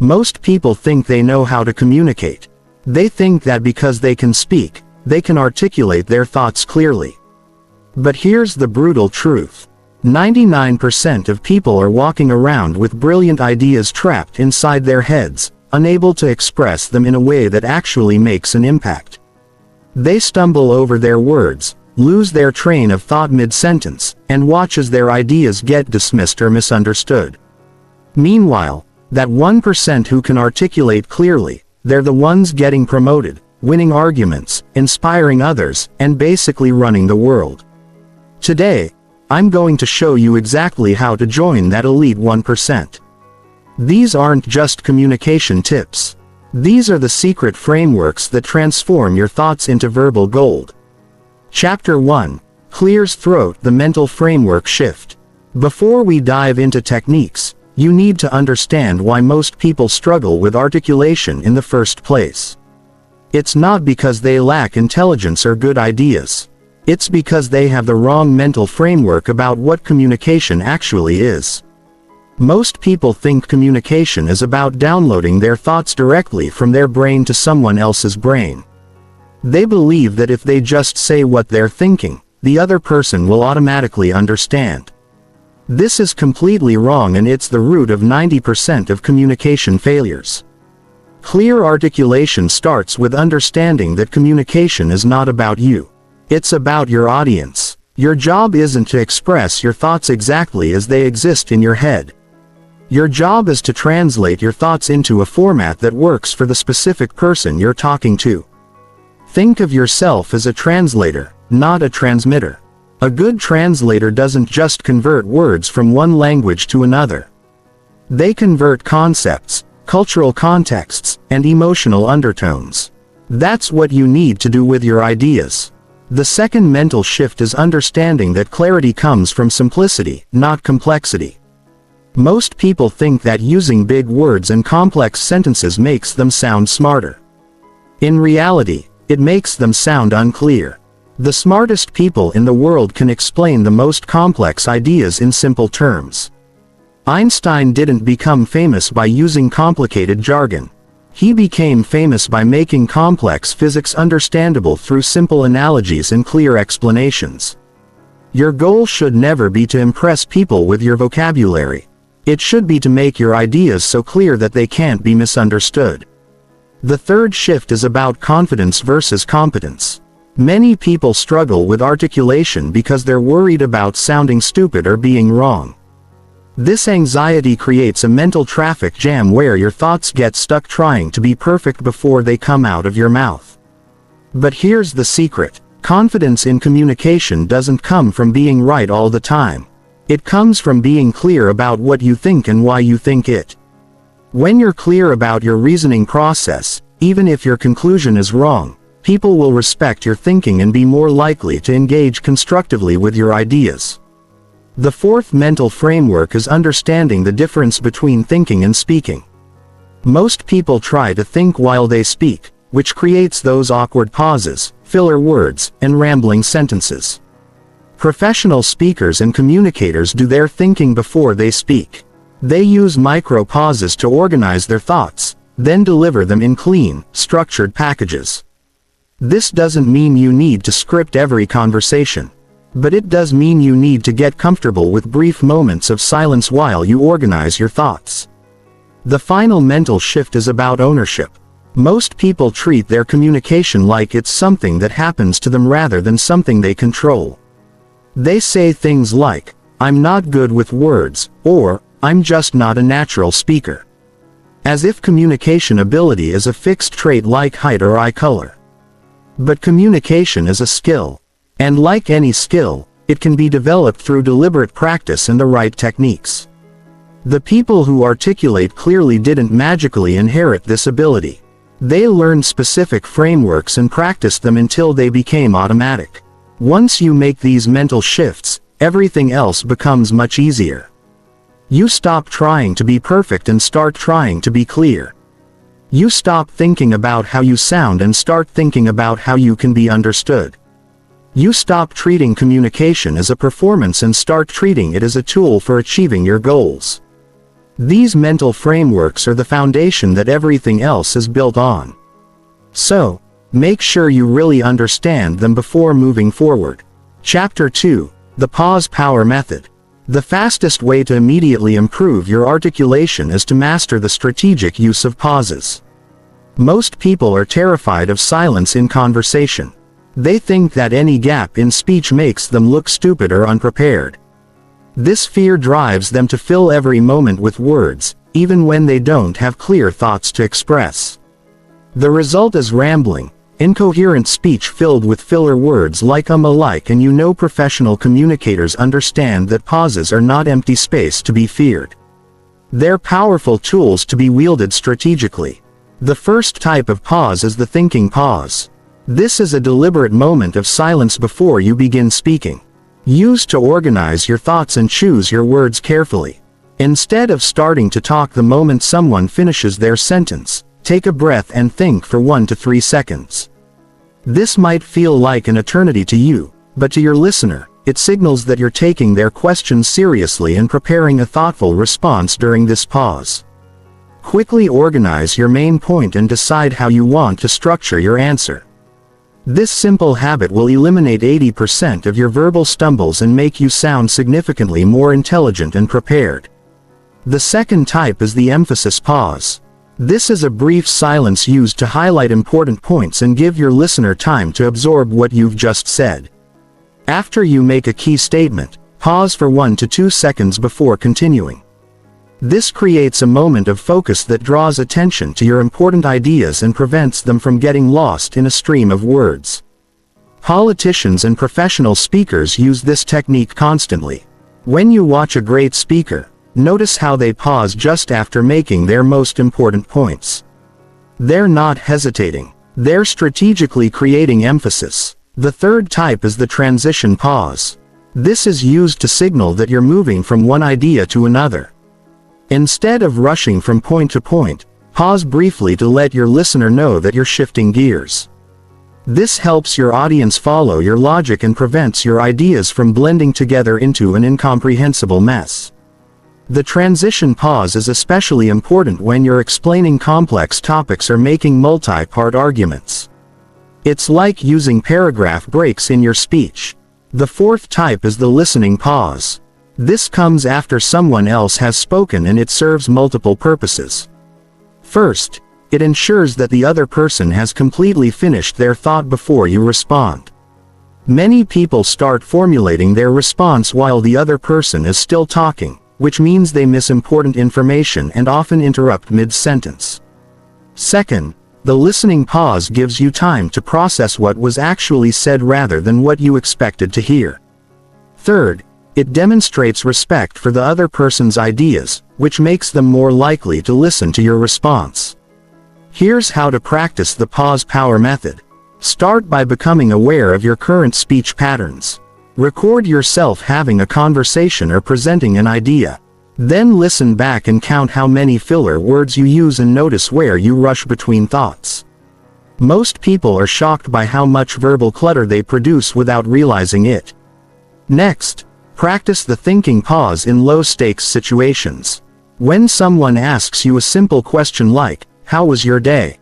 Most people think they know how to communicate. They think that because they can speak, they can articulate their thoughts clearly. But here's the brutal truth. 99% of people are walking around with brilliant ideas trapped inside their heads, unable to express them in a way that actually makes an impact. They stumble over their words, lose their train of thought mid-sentence, and watch as their ideas get dismissed or misunderstood. Meanwhile, that 1% who can articulate clearly, they're the ones getting promoted, winning arguments, inspiring others, and basically running the world. Today, I'm going to show you exactly how to join that elite 1%. These aren't just communication tips. These are the secret frameworks that transform your thoughts into verbal gold. Chapter 1. Clear's Throat: The Mental Framework Shift. Before we dive into techniques, you need to understand why most people struggle with articulation in the first place. It's not because they lack intelligence or good ideas. It's because they have the wrong mental framework about what communication actually is. Most people think communication is about downloading their thoughts directly from their brain to someone else's brain. They believe that if they just say what they're thinking, the other person will automatically understand. This is completely wrong, and it's the root of 90% of communication failures. Clear articulation starts with understanding that communication is not about you. It's about your audience. Your job isn't to express your thoughts exactly as they exist in your head. Your job is to translate your thoughts into a format that works for the specific person you're talking to. Think of yourself as a translator, not a transmitter. A good translator doesn't just convert words from one language to another. They convert concepts, cultural contexts, and emotional undertones. That's what you need to do with your ideas. The second mental shift is understanding that clarity comes from simplicity, not complexity. Most people think that using big words and complex sentences makes them sound smarter. In reality, it makes them sound unclear. The smartest people in the world can explain the most complex ideas in simple terms. Einstein didn't become famous by using complicated jargon. He became famous by making complex physics understandable through simple analogies and clear explanations. Your goal should never be to impress people with your vocabulary. It should be to make your ideas so clear that they can't be misunderstood. The third shift is about confidence versus competence. Many people struggle with articulation because they're worried about sounding stupid or being wrong. This anxiety creates a mental traffic jam where your thoughts get stuck trying to be perfect before they come out of your mouth. But here's the secret. Confidence in communication doesn't come from being right all the time. It comes from being clear about what you think and why you think it. When you're clear about your reasoning process, even if your conclusion is wrong, people will respect your thinking and be more likely to engage constructively with your ideas. The fourth mental framework is understanding the difference between thinking and speaking. Most people try to think while they speak, which creates those awkward pauses, filler words, and rambling sentences. Professional speakers and communicators do their thinking before they speak. They use micro pauses to organize their thoughts, then deliver them in clean, structured packages. This doesn't mean you need to script every conversation. But it does mean you need to get comfortable with brief moments of silence while you organize your thoughts. The final mental shift is about ownership. Most people treat their communication like it's something that happens to them rather than something they control. They say things like, "I'm not good with words," or, "I'm just not a natural speaker." As if communication ability is a fixed trait like height or eye color. But communication is a skill. And like any skill, it can be developed through deliberate practice and the right techniques. The people who articulate clearly didn't magically inherit this ability. They learned specific frameworks and practiced them until they became automatic. Once you make these mental shifts, everything else becomes much easier. You stop trying to be perfect and start trying to be clear. You stop thinking about how you sound and start thinking about how you can be understood. You stop treating communication as a performance and start treating it as a tool for achieving your goals. These mental frameworks are the foundation that everything else is built on. So, make sure you really understand them before moving forward. Chapter 2. The Pause Power Method. The fastest way to immediately improve your articulation is to master the strategic use of pauses. Most people are terrified of silence in conversation. They think that any gap in speech makes them look stupid or unprepared. This fear drives them to fill every moment with words, even when they don't have clear thoughts to express. The result is rambling, incoherent speech filled with filler words like like, and professional communicators understand that pauses are not empty space to be feared. They're powerful tools to be wielded strategically. The first type of pause is the thinking pause. This is a deliberate moment of silence before you begin speaking. Used to organize your thoughts and choose your words carefully. Instead of starting to talk the moment someone finishes their sentence, take a breath and think for 1 to 3 seconds. This might feel like an eternity to you, but to your listener, it signals that you're taking their questions seriously and preparing a thoughtful response during this pause. Quickly organize your main point and decide how you want to structure your answer. This simple habit will eliminate 80% of your verbal stumbles and make you sound significantly more intelligent and prepared. The second type is the emphasis pause. This is a brief silence used to highlight important points and give your listener time to absorb what you've just said. After you make a key statement, pause for 1 to 2 seconds before continuing. This creates a moment of focus that draws attention to your important ideas and prevents them from getting lost in a stream of words. Politicians and professional speakers use this technique constantly. When you watch a great speaker, notice how they pause just after making their most important points. They're not hesitating. They're strategically creating emphasis. The third type is the transition pause. This is used to signal that you're moving from one idea to another. Instead of rushing from point to point, pause briefly to let your listener know that you're shifting gears. This helps your audience follow your logic and prevents your ideas from blending together into an incomprehensible mess. The transition pause is especially important when you're explaining complex topics or making multi-part arguments. It's like using paragraph breaks in your speech. The fourth type is the listening pause. This comes after someone else has spoken and it serves multiple purposes. First, it ensures that the other person has completely finished their thought before you respond. Many people start formulating their response while the other person is still talking, which means they miss important information and often interrupt mid-sentence. Second, the listening pause gives you time to process what was actually said rather than what you expected to hear. Third, it demonstrates respect for the other person's ideas, which makes them more likely to listen to your response. Here's how to practice the pause power method. Start by becoming aware of your current speech patterns. Record yourself having a conversation or presenting an idea. Then listen back and count how many filler words you use and notice where you rush between thoughts. Most people are shocked by how much verbal clutter they produce without realizing it. Next, practice the thinking pause in low-stakes situations. When someone asks you a simple question like, "How was your day?"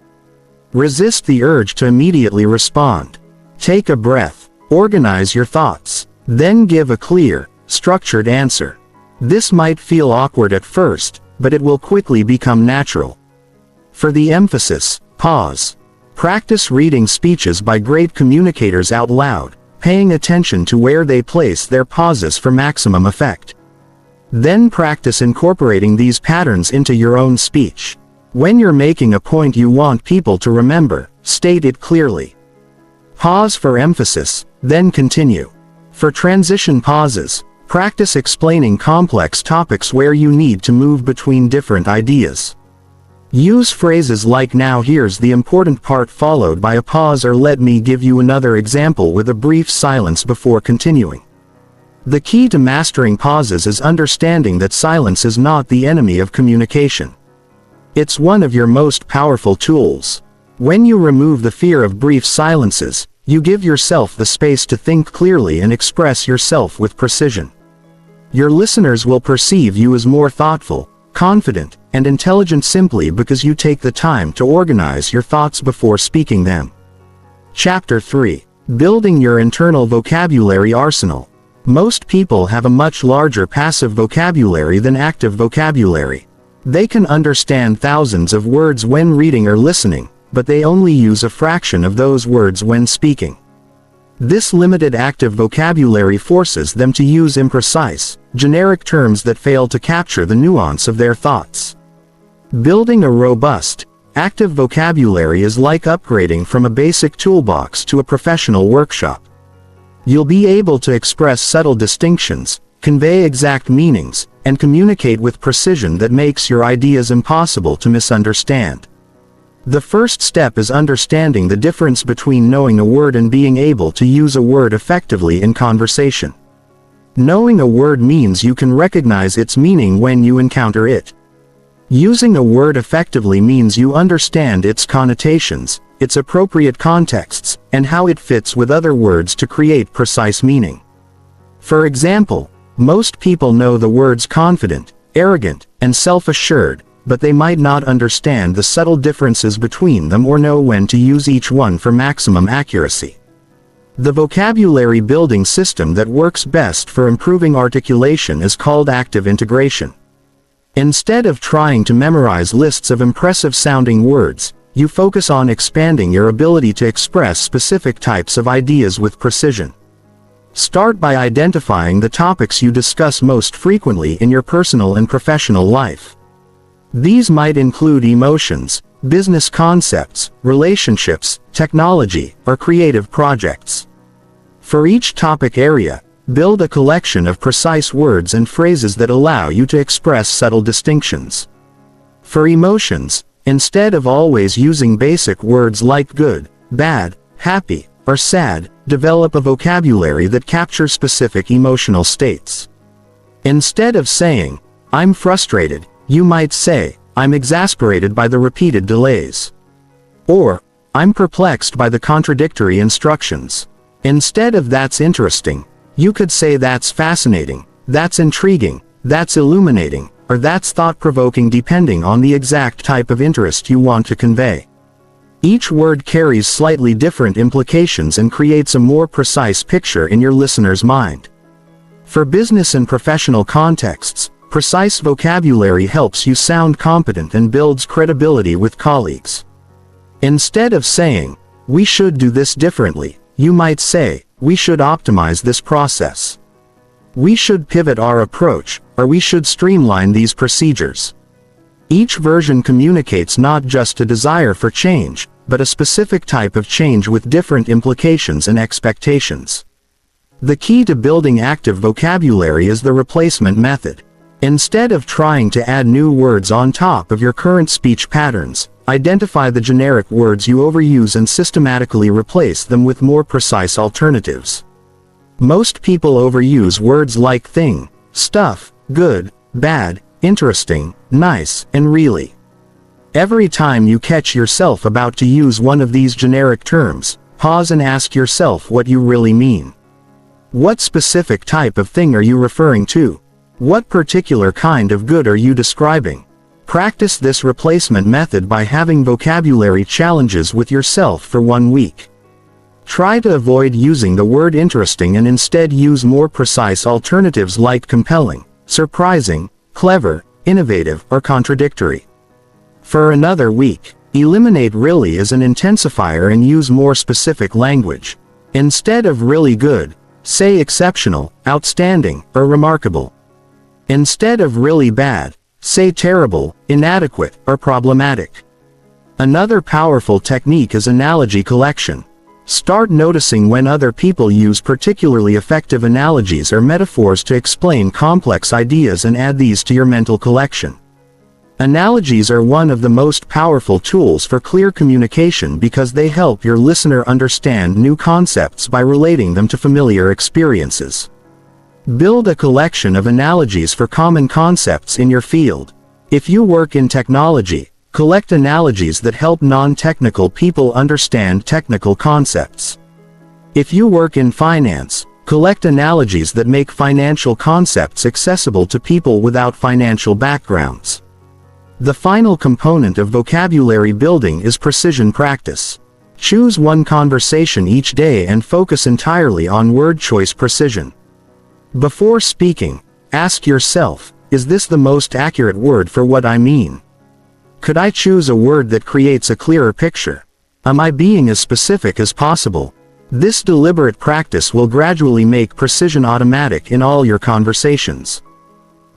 resist the urge to immediately respond. Take a breath, organize your thoughts, then give a clear, structured answer. This might feel awkward at first, but it will quickly become natural. For the emphasis pause, practice reading speeches by great communicators out loud, paying attention to where they place their pauses for maximum effect. Then practice incorporating these patterns into your own speech. When you're making a point you want people to remember, state it clearly. Pause for emphasis, then continue. For transition pauses, practice explaining complex topics where you need to move between different ideas. Use phrases like "now here's the important part" followed by a pause, or "let me give you another example" with a brief silence before continuing. The key to mastering pauses is understanding that silence is not the enemy of communication. It's one of your most powerful tools. When you remove the fear of brief silences, you give yourself the space to think clearly and express yourself with precision. Your listeners will perceive you as more thoughtful, confident, and intelligent simply because you take the time to organize your thoughts before speaking them. Chapter 3. Building your internal vocabulary arsenal. Most people have a much larger passive vocabulary than active vocabulary. They can understand thousands of words when reading or listening, but they only use a fraction of those words when speaking. This limited active vocabulary forces them to use imprecise, generic terms that fail to capture the nuance of their thoughts. Building a robust, active vocabulary is like upgrading from a basic toolbox to a professional workshop. You'll be able to express subtle distinctions, convey exact meanings, and communicate with precision that makes your ideas impossible to misunderstand. The first step is understanding the difference between knowing a word and being able to use a word effectively in conversation. Knowing a word means you can recognize its meaning when you encounter it. Using a word effectively means you understand its connotations, its appropriate contexts, and how it fits with other words to create precise meaning. For example, most people know the words confident, arrogant, and self-assured, but they might not understand the subtle differences between them or know when to use each one for maximum accuracy. The vocabulary building system that works best for improving articulation is called active integration. Instead of trying to memorize lists of impressive-sounding words, you focus on expanding your ability to express specific types of ideas with precision. Start by identifying the topics you discuss most frequently in your personal and professional life. These might include emotions, business concepts, relationships, technology, or creative projects. For each topic area, build a collection of precise words and phrases that allow you to express subtle distinctions. For emotions, instead of always using basic words like good, bad, happy, or sad, develop a vocabulary that captures specific emotional states. Instead of saying, "I'm frustrated," you might say, "I'm exasperated by the repeated delays." Or, "I'm perplexed by the contradictory instructions." Instead of "That's interesting," you could say "That's fascinating," "That's intriguing," "That's illuminating," or "That's thought-provoking," depending on the exact type of interest you want to convey. Each word carries slightly different implications and creates a more precise picture in your listener's mind. For business and professional contexts, precise vocabulary helps you sound competent and builds credibility with colleagues. Instead of saying, "We should do this differently," you might say, "We should optimize this process." "We should pivot our approach," or "We should streamline these procedures." Each version communicates not just a desire for change, but a specific type of change with different implications and expectations. The key to building active vocabulary is the replacement method. Instead of trying to add new words on top of your current speech patterns, identify the generic words you overuse and systematically replace them with more precise alternatives. Most people overuse words like thing, stuff, good, bad, interesting, nice, and really. Every time you catch yourself about to use one of these generic terms, pause and ask yourself what you really mean. What specific type of thing are you referring to? What particular kind of good are you describing? Practice this replacement method by having vocabulary challenges with yourself for 1 week. Try to avoid using the word interesting and instead use more precise alternatives like compelling, surprising, clever, innovative, or contradictory. For another week, eliminate really as an intensifier and use more specific language. Instead of really good, say exceptional, outstanding, or remarkable. Instead of really bad, say terrible, inadequate, or problematic. Another powerful technique is analogy collection. Start noticing when other people use particularly effective analogies or metaphors to explain complex ideas and add these to your mental collection. Analogies are one of the most powerful tools for clear communication because they help your listener understand new concepts by relating them to familiar experiences. Build a collection of analogies for common concepts in your field. If you work in technology, collect analogies that help non-technical people understand technical concepts. If you work in finance, Collect analogies that make financial concepts accessible to people without financial backgrounds. The final component of vocabulary building is precision practice. Choose one conversation each day and focus entirely on word choice precision. Before speaking, ask yourself, is this the most accurate word for what I mean? Could I choose a word that creates a clearer picture? Am I being as specific as possible? This deliberate practice will gradually make precision automatic in all your conversations.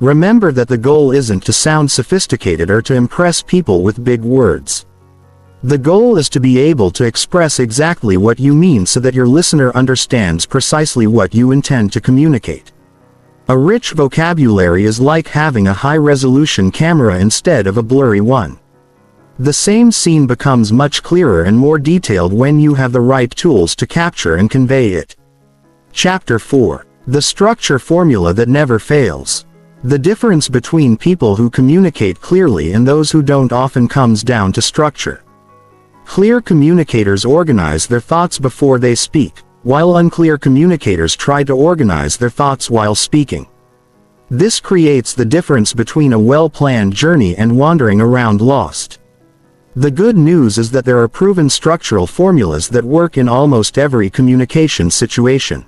Remember that the goal isn't to sound sophisticated or to impress people with big words. The goal is to be able to express exactly what you mean so that your listener understands precisely what you intend to communicate. A rich vocabulary is like having a high-resolution camera instead of a blurry one. The same scene becomes much clearer and more detailed when you have the right tools to capture and convey it. Chapter 4. The Structure Formula That Never Fails. The difference between people who communicate clearly and those who don't often comes down to structure. Clear communicators organize their thoughts before they speak, while unclear communicators try to organize their thoughts while speaking. This creates the difference between a well-planned journey and wandering around lost. The good news is that there are proven structural formulas that work in almost every communication situation.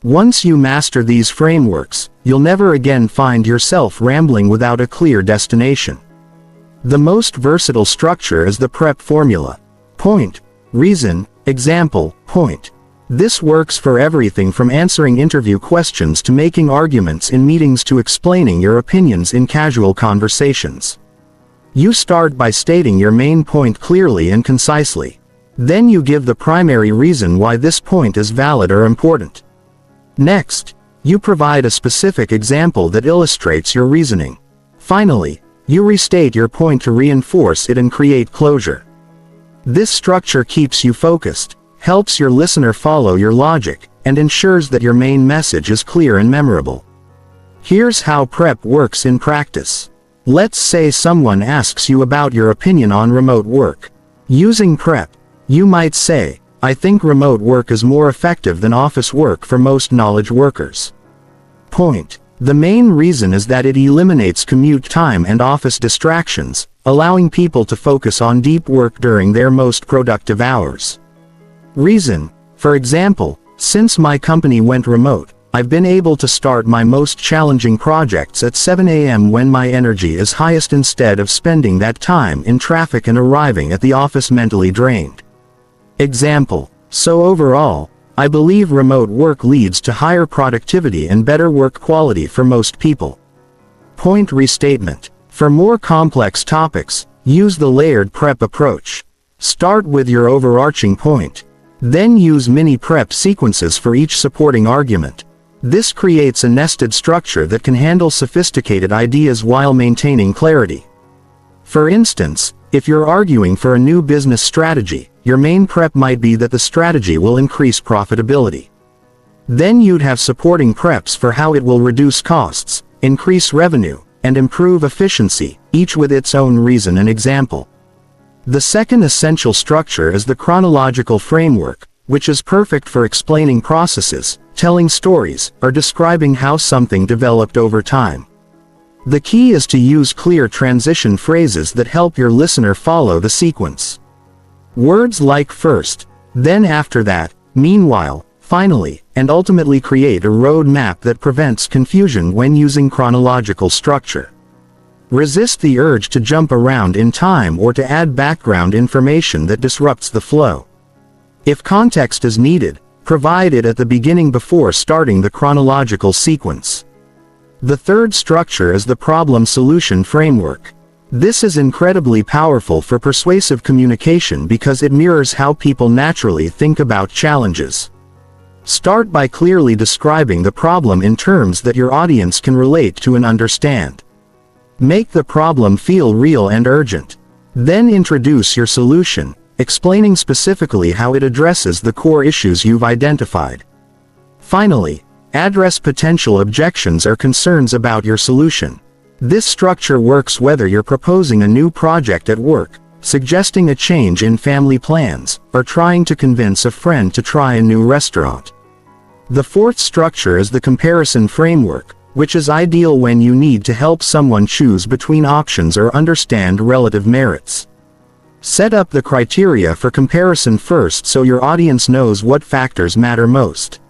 Once you master these frameworks, you'll never again find yourself rambling without a clear destination. The most versatile structure is the PREP formula. Point, reason, example, point. This works for everything from answering interview questions to making arguments in meetings to explaining your opinions in casual conversations. You start by stating your main point clearly and concisely. Then you give the primary reason why this point is valid or important. Next, you provide a specific example that illustrates your reasoning. Finally, you restate your point to reinforce it and create closure. This structure keeps you focused, helps your listener follow your logic, and ensures that your main message is clear and memorable. Here's how PREP works in practice. Let's say someone asks you about your opinion on remote work. Using PREP, you might say, I think remote work is more effective than office work for most knowledge workers. Point. The main reason is that it eliminates commute time and office distractions, allowing people to focus on deep work during their most productive hours. Reason. For example, since my company went remote, I've been able to start my most challenging projects at 7 a.m. when my energy is highest instead of spending that time in traffic and arriving at the office mentally drained. Example. So overall, I believe remote work leads to higher productivity and better work quality for most people. Point restatement. For more complex topics, use the layered PREP approach. Start with your overarching point. Then use mini PREP sequences for each supporting argument. This creates a nested structure that can handle sophisticated ideas while maintaining clarity. For instance, if you're arguing for a new business strategy, your main PREP might be that the strategy will increase profitability. Then you'd have supporting PREPs for how it will reduce costs, increase revenue, and improve efficiency, each with its own reason and example. The second essential structure is the chronological framework, which is perfect for explaining processes, telling stories, or describing how something developed over time. The key is to use clear transition phrases that help your listener follow the sequence. Words like first, then after that, meanwhile, finally, and ultimately create a road map that prevents confusion when using chronological structure. Resist the urge to jump around in time or to add background information that disrupts the flow. If context is needed, provide it at the beginning before starting the chronological sequence. The third structure is the problem-solution framework. This is incredibly powerful for persuasive communication because it mirrors how people naturally think about challenges. Start by clearly describing the problem in terms that your audience can relate to and understand. Make the problem feel real and urgent. Then introduce your solution, explaining specifically how it addresses the core issues you've identified. Finally, address potential objections or concerns about your solution. This structure works whether you're proposing a new project at work, suggesting a change in family plans, or trying to convince a friend to try a new restaurant. The fourth structure is the comparison framework, which is ideal when you need to help someone choose between options or understand relative merits. Set up the criteria for comparison first so your audience knows what factors matter most.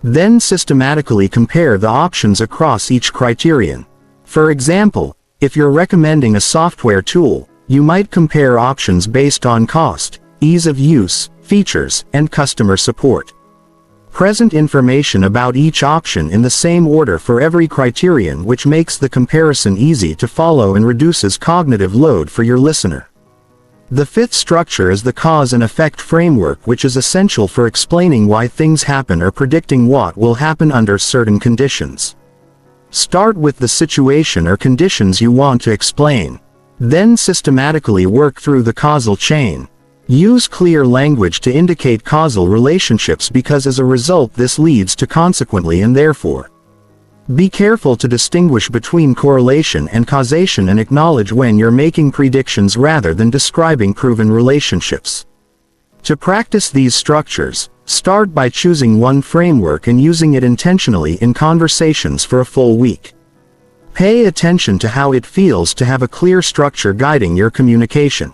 Then systematically compare the options across each criterion. For example, if you're recommending a software tool, you might compare options based on cost, ease of use, features, and customer support. Present information about each option in the same order for every criterion, which makes the comparison easy to follow and reduces cognitive load for your listener. The fifth structure is the cause and effect framework, which is essential for explaining why things happen or predicting what will happen under certain conditions. Start with the situation or conditions you want to explain. Then systematically work through the causal chain. Use clear language to indicate causal relationships because as a result this leads to consequently and therefore. Be careful to distinguish between correlation and causation and acknowledge when you're making predictions rather than describing proven relationships. To practice these structures, start by choosing one framework and using it intentionally in conversations for a full week. Pay attention to how it feels to have a clear structure guiding your communication.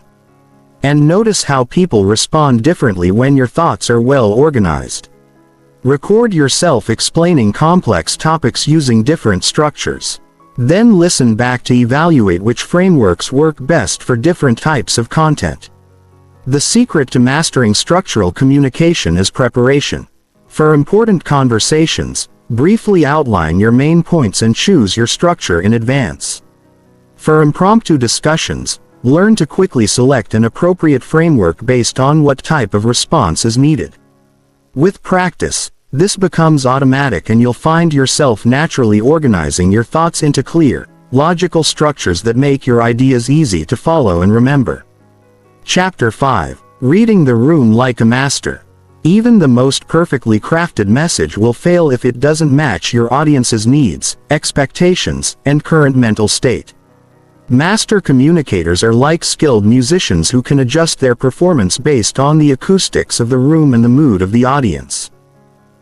And notice how people respond differently when your thoughts are well organized. Record yourself explaining complex topics using different structures. Then listen back to evaluate which frameworks work best for different types of content. The secret to mastering structural communication is preparation. For important conversations, briefly outline your main points and choose your structure in advance. For impromptu discussions, learn to quickly select an appropriate framework based on what type of response is needed. With practice, this becomes automatic and you'll find yourself naturally organizing your thoughts into clear, logical structures that make your ideas easy to follow and remember. Chapter 5. Reading the Room Like a Master. Even the most perfectly crafted message will fail if it doesn't match your audience's needs, expectations, and current mental state. Master communicators are like skilled musicians who can adjust their performance based on the acoustics of the room and the mood of the audience.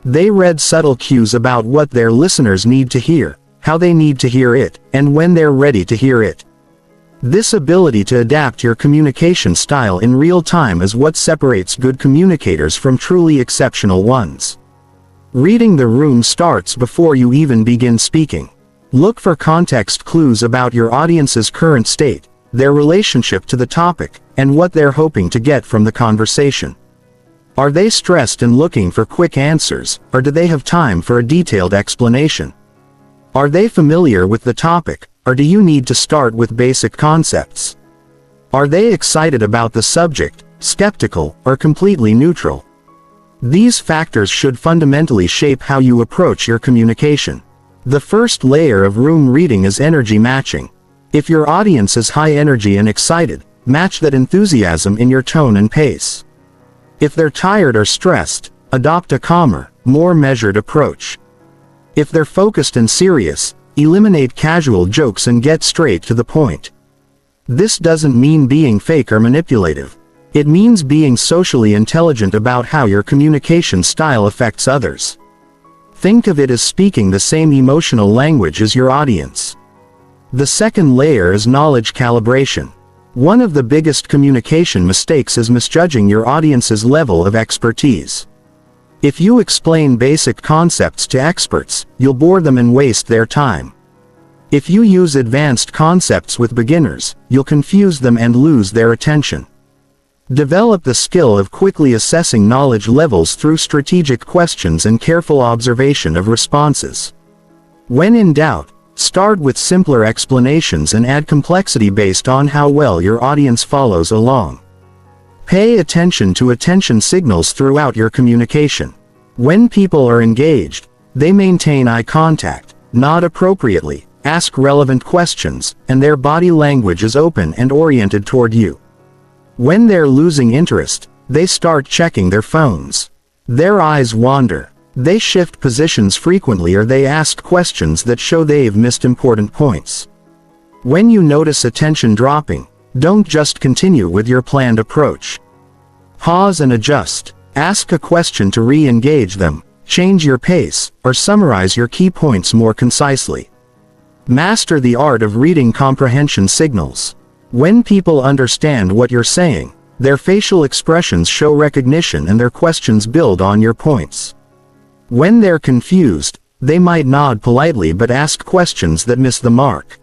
They read subtle cues about what their listeners need to hear, how they need to hear it, and when they're ready to hear it. This ability to adapt your communication style in real time is what separates good communicators from truly exceptional ones. Reading the room starts before you even begin speaking. Look for context clues about your audience's current state, their relationship to the topic, and what they're hoping to get from the conversation. Are they stressed and looking for quick answers, or do they have time for a detailed explanation? Are they familiar with the topic, or do you need to start with basic concepts? Are they excited about the subject, skeptical, or completely neutral? These factors should fundamentally shape how you approach your communication. The first layer of room reading is energy matching. If your audience is high energy and excited, match that enthusiasm in your tone and pace. If they're tired or stressed, adopt a calmer, more measured approach. If they're focused and serious, eliminate casual jokes and get straight to the point. This doesn't mean being fake or manipulative. It means being socially intelligent about how your communication style affects others. Think of it as speaking the same emotional language as your audience. The second layer is knowledge calibration. One of the biggest communication mistakes is misjudging your audience's level of expertise. If you explain basic concepts to experts, you'll bore them and waste their time. If you use advanced concepts with beginners, you'll confuse them and lose their attention. Develop the skill of quickly assessing knowledge levels through strategic questions and careful observation of responses. When in doubt, start with simpler explanations and add complexity based on how well your audience follows along. Pay attention to attention signals throughout your communication. When people are engaged, they maintain eye contact, nod appropriately, ask relevant questions, and their body language is open and oriented toward you. When they're losing interest, they start checking their phones. Their eyes wander. They shift positions frequently or they ask questions that show they've missed important points. When you notice attention dropping, don't just continue with your planned approach. Pause and adjust. Ask a question to re-engage them, change your pace, or summarize your key points more concisely. Master the art of reading comprehension signals. When people understand what you're saying, their facial expressions show recognition and their questions build on your points. When they're confused, they might nod politely but ask questions that miss the mark.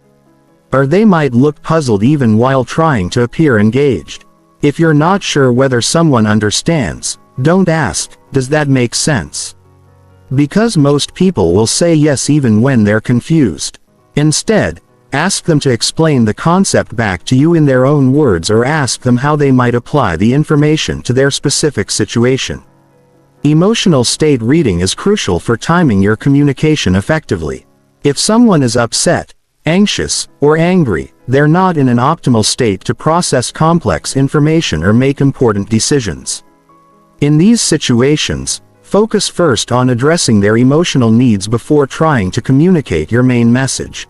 Or they might look puzzled even while trying to appear engaged. If you're not sure whether someone understands, don't ask, "Does that make sense?" Because most people will say yes even when they're confused. Instead, ask them to explain the concept back to you in their own words, or ask them how they might apply the information to their specific situation. Emotional state reading is crucial for timing your communication effectively. If someone is upset, anxious, or angry, they're not in an optimal state to process complex information or make important decisions. In these situations, focus first on addressing their emotional needs before trying to communicate your main message.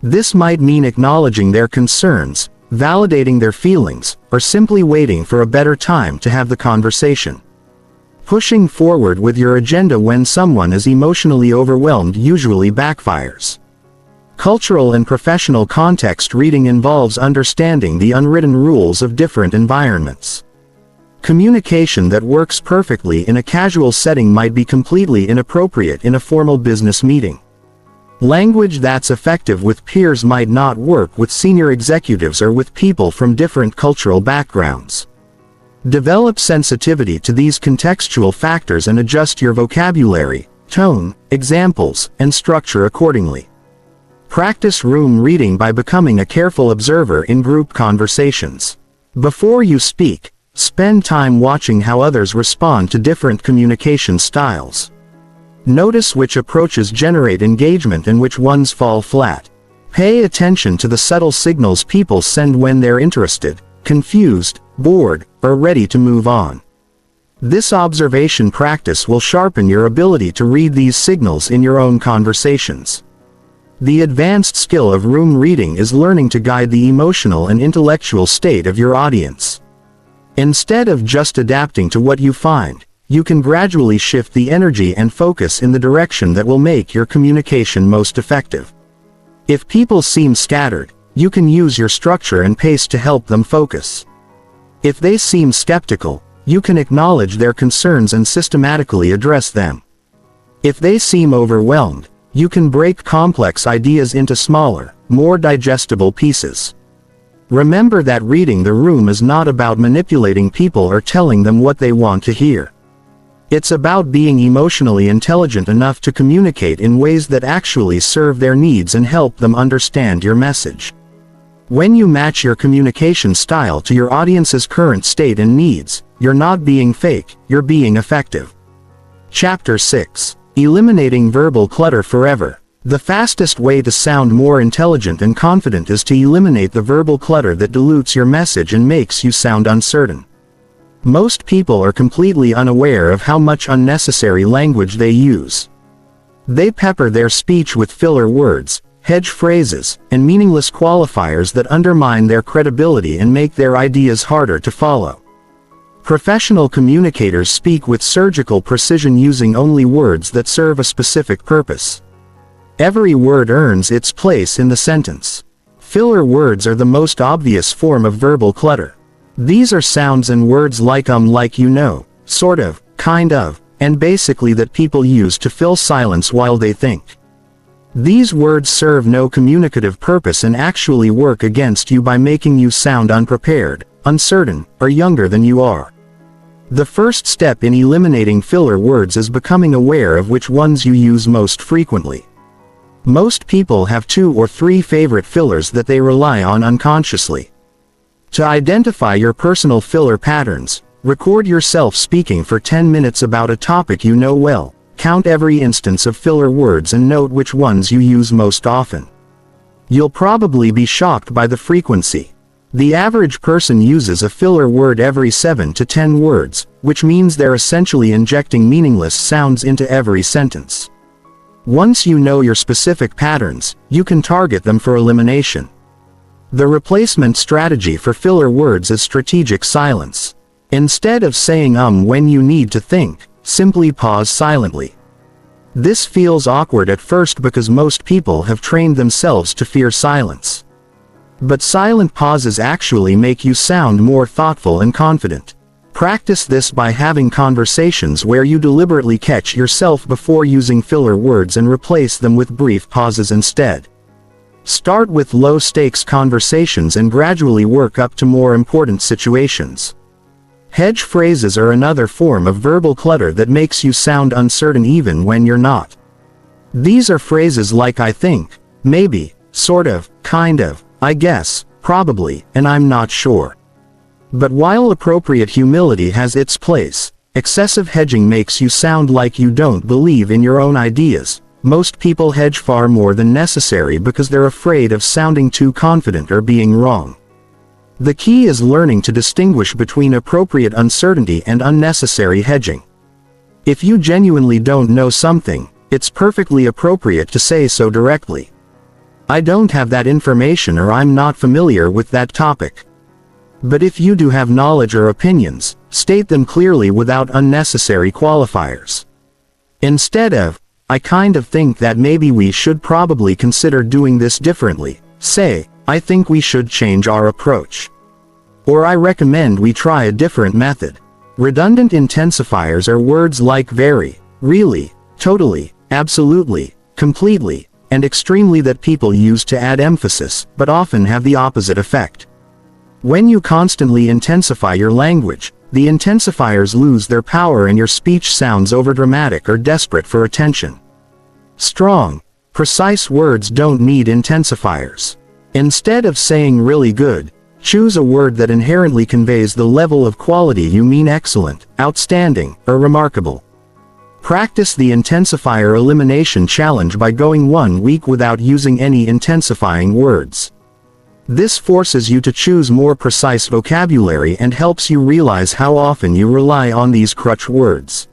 This might mean acknowledging their concerns, validating their feelings, or simply waiting for a better time to have the conversation. Pushing forward with your agenda when someone is emotionally overwhelmed usually backfires. Cultural and professional context reading involves understanding the unwritten rules of different environments. Communication that works perfectly in a casual setting might be completely inappropriate in a formal business meeting. Language that's effective with peers might not work with senior executives or with people from different cultural backgrounds. Develop sensitivity to these contextual factors and adjust your vocabulary, tone, examples, and structure accordingly. Practice room reading by becoming a careful observer in group conversations. Before you speak, spend time watching how others respond to different communication styles. Notice which approaches generate engagement and which ones fall flat. Pay attention to the subtle signals people send when they're interested, confused, bored, or ready to move on. This observation practice will sharpen your ability to read these signals in your own conversations. The advanced skill of room reading is learning to guide the emotional and intellectual state of your audience. Instead of just adapting to what you find, you can gradually shift the energy and focus in the direction that will make your communication most effective. If people seem scattered, you can use your structure and pace to help them focus. If they seem skeptical, you can acknowledge their concerns and systematically address them. If they seem overwhelmed, you can break complex ideas into smaller, more digestible pieces. Remember that reading the room is not about manipulating people or telling them what they want to hear. It's about being emotionally intelligent enough to communicate in ways that actually serve their needs and help them understand your message. When you match your communication style to your audience's current state and needs, you're not being fake, you're being effective. Chapter 6. Eliminating verbal clutter forever. The fastest way to sound more intelligent and confident is to eliminate the verbal clutter that dilutes your message and makes you sound uncertain. Most people are completely unaware of how much unnecessary language they use. They pepper their speech with filler words, hedge phrases, and meaningless qualifiers that undermine their credibility and make their ideas harder to follow. Professional communicators speak with surgical precision, using only words that serve a specific purpose. Every word earns its place in the sentence. Filler words are the most obvious form of verbal clutter. These are sounds and words like you know, sort of, kind of, and basically that people use to fill silence while they think. These words serve no communicative purpose and actually work against you by making you sound unprepared, uncertain, or younger than you are. The first step in eliminating filler words is becoming aware of which ones you use most frequently. Most people have 2 or 3 favorite fillers that they rely on unconsciously. To identify your personal filler patterns, record yourself speaking for 10 minutes about a topic you know well, count every instance of filler words and note which ones you use most often. You'll probably be shocked by the frequency. The average person uses a filler word every 7 to 10 words, which means they're essentially injecting meaningless sounds into every sentence. Once you know your specific patterns, you can target them for elimination. The replacement strategy for filler words is strategic silence. Instead of saying when you need to think, simply pause silently. This feels awkward at first because most people have trained themselves to fear silence. But silent pauses actually make you sound more thoughtful and confident. Practice this by having conversations where you deliberately catch yourself before using filler words and replace them with brief pauses instead. Start with low-stakes conversations and gradually work up to more important situations. Hedge phrases are another form of verbal clutter that makes you sound uncertain even when you're not. These are phrases like I think, maybe, sort of, kind of, I guess, probably, and I'm not sure. But while appropriate humility has its place, excessive hedging makes you sound like you don't believe in your own ideas. Most people hedge far more than necessary because they're afraid of sounding too confident or being wrong. The key is learning to distinguish between appropriate uncertainty and unnecessary hedging. If you genuinely don't know something, it's perfectly appropriate to say so directly. I don't have that information, or I'm not familiar with that topic. But if you do have knowledge or opinions, state them clearly without unnecessary qualifiers. Instead of, I kind of think that maybe we should probably consider doing this differently, say, I think we should change our approach. Or I recommend we try a different method. Redundant intensifiers are words like very, really, totally, absolutely, completely, and extremely that people use to add emphasis, but often have the opposite effect. When you constantly intensify your language, the intensifiers lose their power and your speech sounds overdramatic or desperate for attention. Strong, precise words don't need intensifiers. Instead of saying really good, choose a word that inherently conveys the level of quality you mean: excellent, outstanding, or remarkable. Practice the intensifier elimination challenge by going 1 week without using any intensifying words. This forces you to choose more precise vocabulary and helps you realize how often you rely on these crutch words.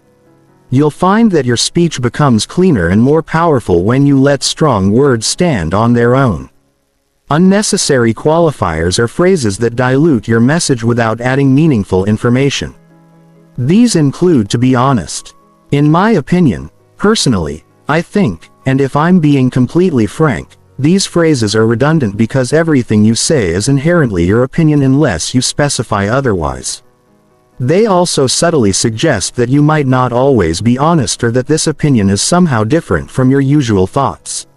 You'll find that your speech becomes cleaner and more powerful when you let strong words stand on their own. Unnecessary qualifiers are phrases that dilute your message without adding meaningful information. These include "to be honest," "in my opinion," "personally," "I think," and "if I'm being completely frank." These phrases are redundant because everything you say is inherently your opinion unless you specify otherwise. They also subtly suggest that you might not always be honest, or that this opinion is somehow different from your usual thoughts.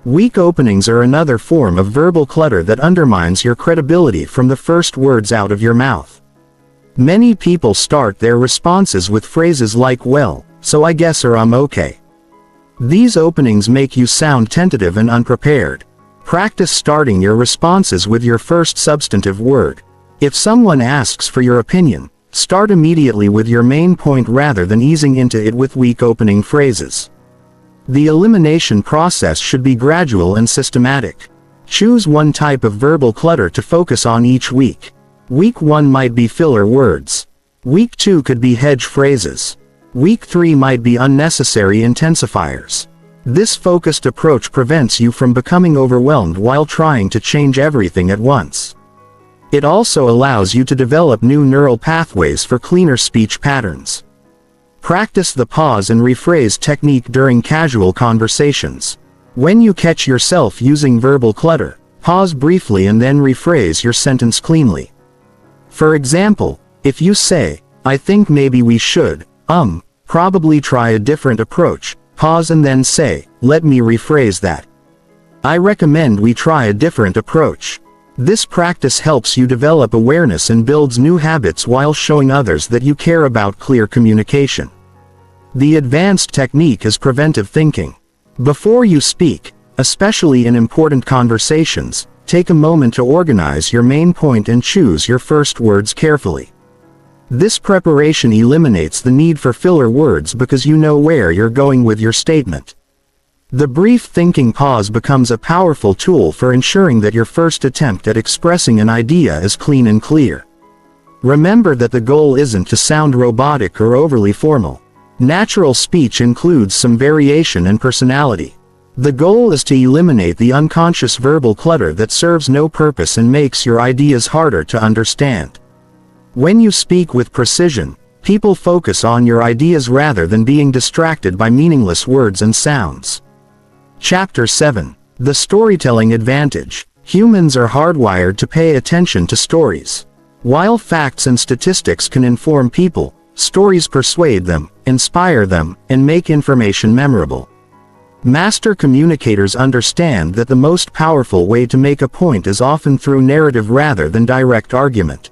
Weak openings are another form of verbal clutter that undermines your credibility from the first words out of your mouth. Many people start their responses with phrases like "well, so I guess," or "I'm okay." These openings make you sound tentative and unprepared. Practice starting your responses with your first substantive word. If someone asks for your opinion, start immediately with your main point rather than easing into it with weak opening phrases. The elimination process should be gradual and systematic. Choose one type of verbal clutter to focus on each week. Week 1 might be filler words. Week 2 could be hedge phrases. Week 3 might be unnecessary intensifiers. This focused approach prevents you from becoming overwhelmed while trying to change everything at once. It also allows you to develop new neural pathways for cleaner speech patterns. Practice the pause and rephrase technique during casual conversations. When you catch yourself using verbal clutter, pause briefly and then rephrase your sentence cleanly. For example, if you say, "I think maybe we should, probably try a different approach," pause and then say, "Let me rephrase that. I recommend we try a different approach." This practice helps you develop awareness and builds new habits while showing others that you care about clear communication. The advanced technique is preventive thinking. Before you speak, especially in important conversations, take a moment to organize your main point and choose your first words carefully. This preparation eliminates the need for filler words because you know where you're going with your statement. The brief thinking pause becomes a powerful tool for ensuring that your first attempt at expressing an idea is clean and clear. Remember that the goal isn't to sound robotic or overly formal. Natural speech includes some variation and personality. The goal is to eliminate the unconscious verbal clutter that serves no purpose and makes your ideas harder to understand. When you speak with precision, People focus on your ideas rather than being distracted by meaningless words and sounds. Chapter 7. The Storytelling Advantage. Humans are hardwired to pay attention to stories. While facts and statistics can inform people, stories persuade them, inspire them, and make information memorable. Master communicators understand that the most powerful way to make a point is often through narrative rather than direct argument.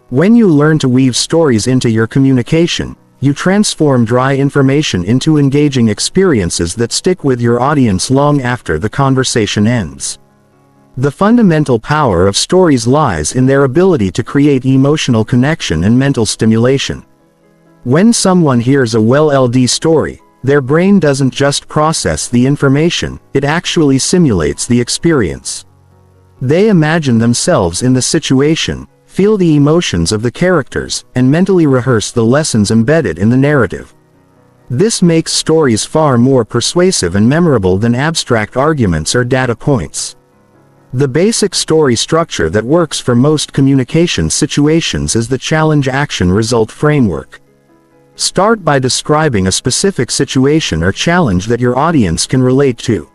When you learn to weave stories into your communication, you transform dry information into engaging experiences that stick with your audience long after the conversation ends. The fundamental power of stories lies in their ability to create emotional connection and mental stimulation. When someone hears a well-told story, their brain doesn't just process the information, it actually simulates the experience. They imagine themselves in the situation, feel the emotions of the characters, and mentally rehearse the lessons embedded in the narrative. This makes stories far more persuasive and memorable than abstract arguments or data points. The basic story structure that works for most communication situations is the challenge-action-result framework. Start by describing a specific situation or challenge that your audience can relate to.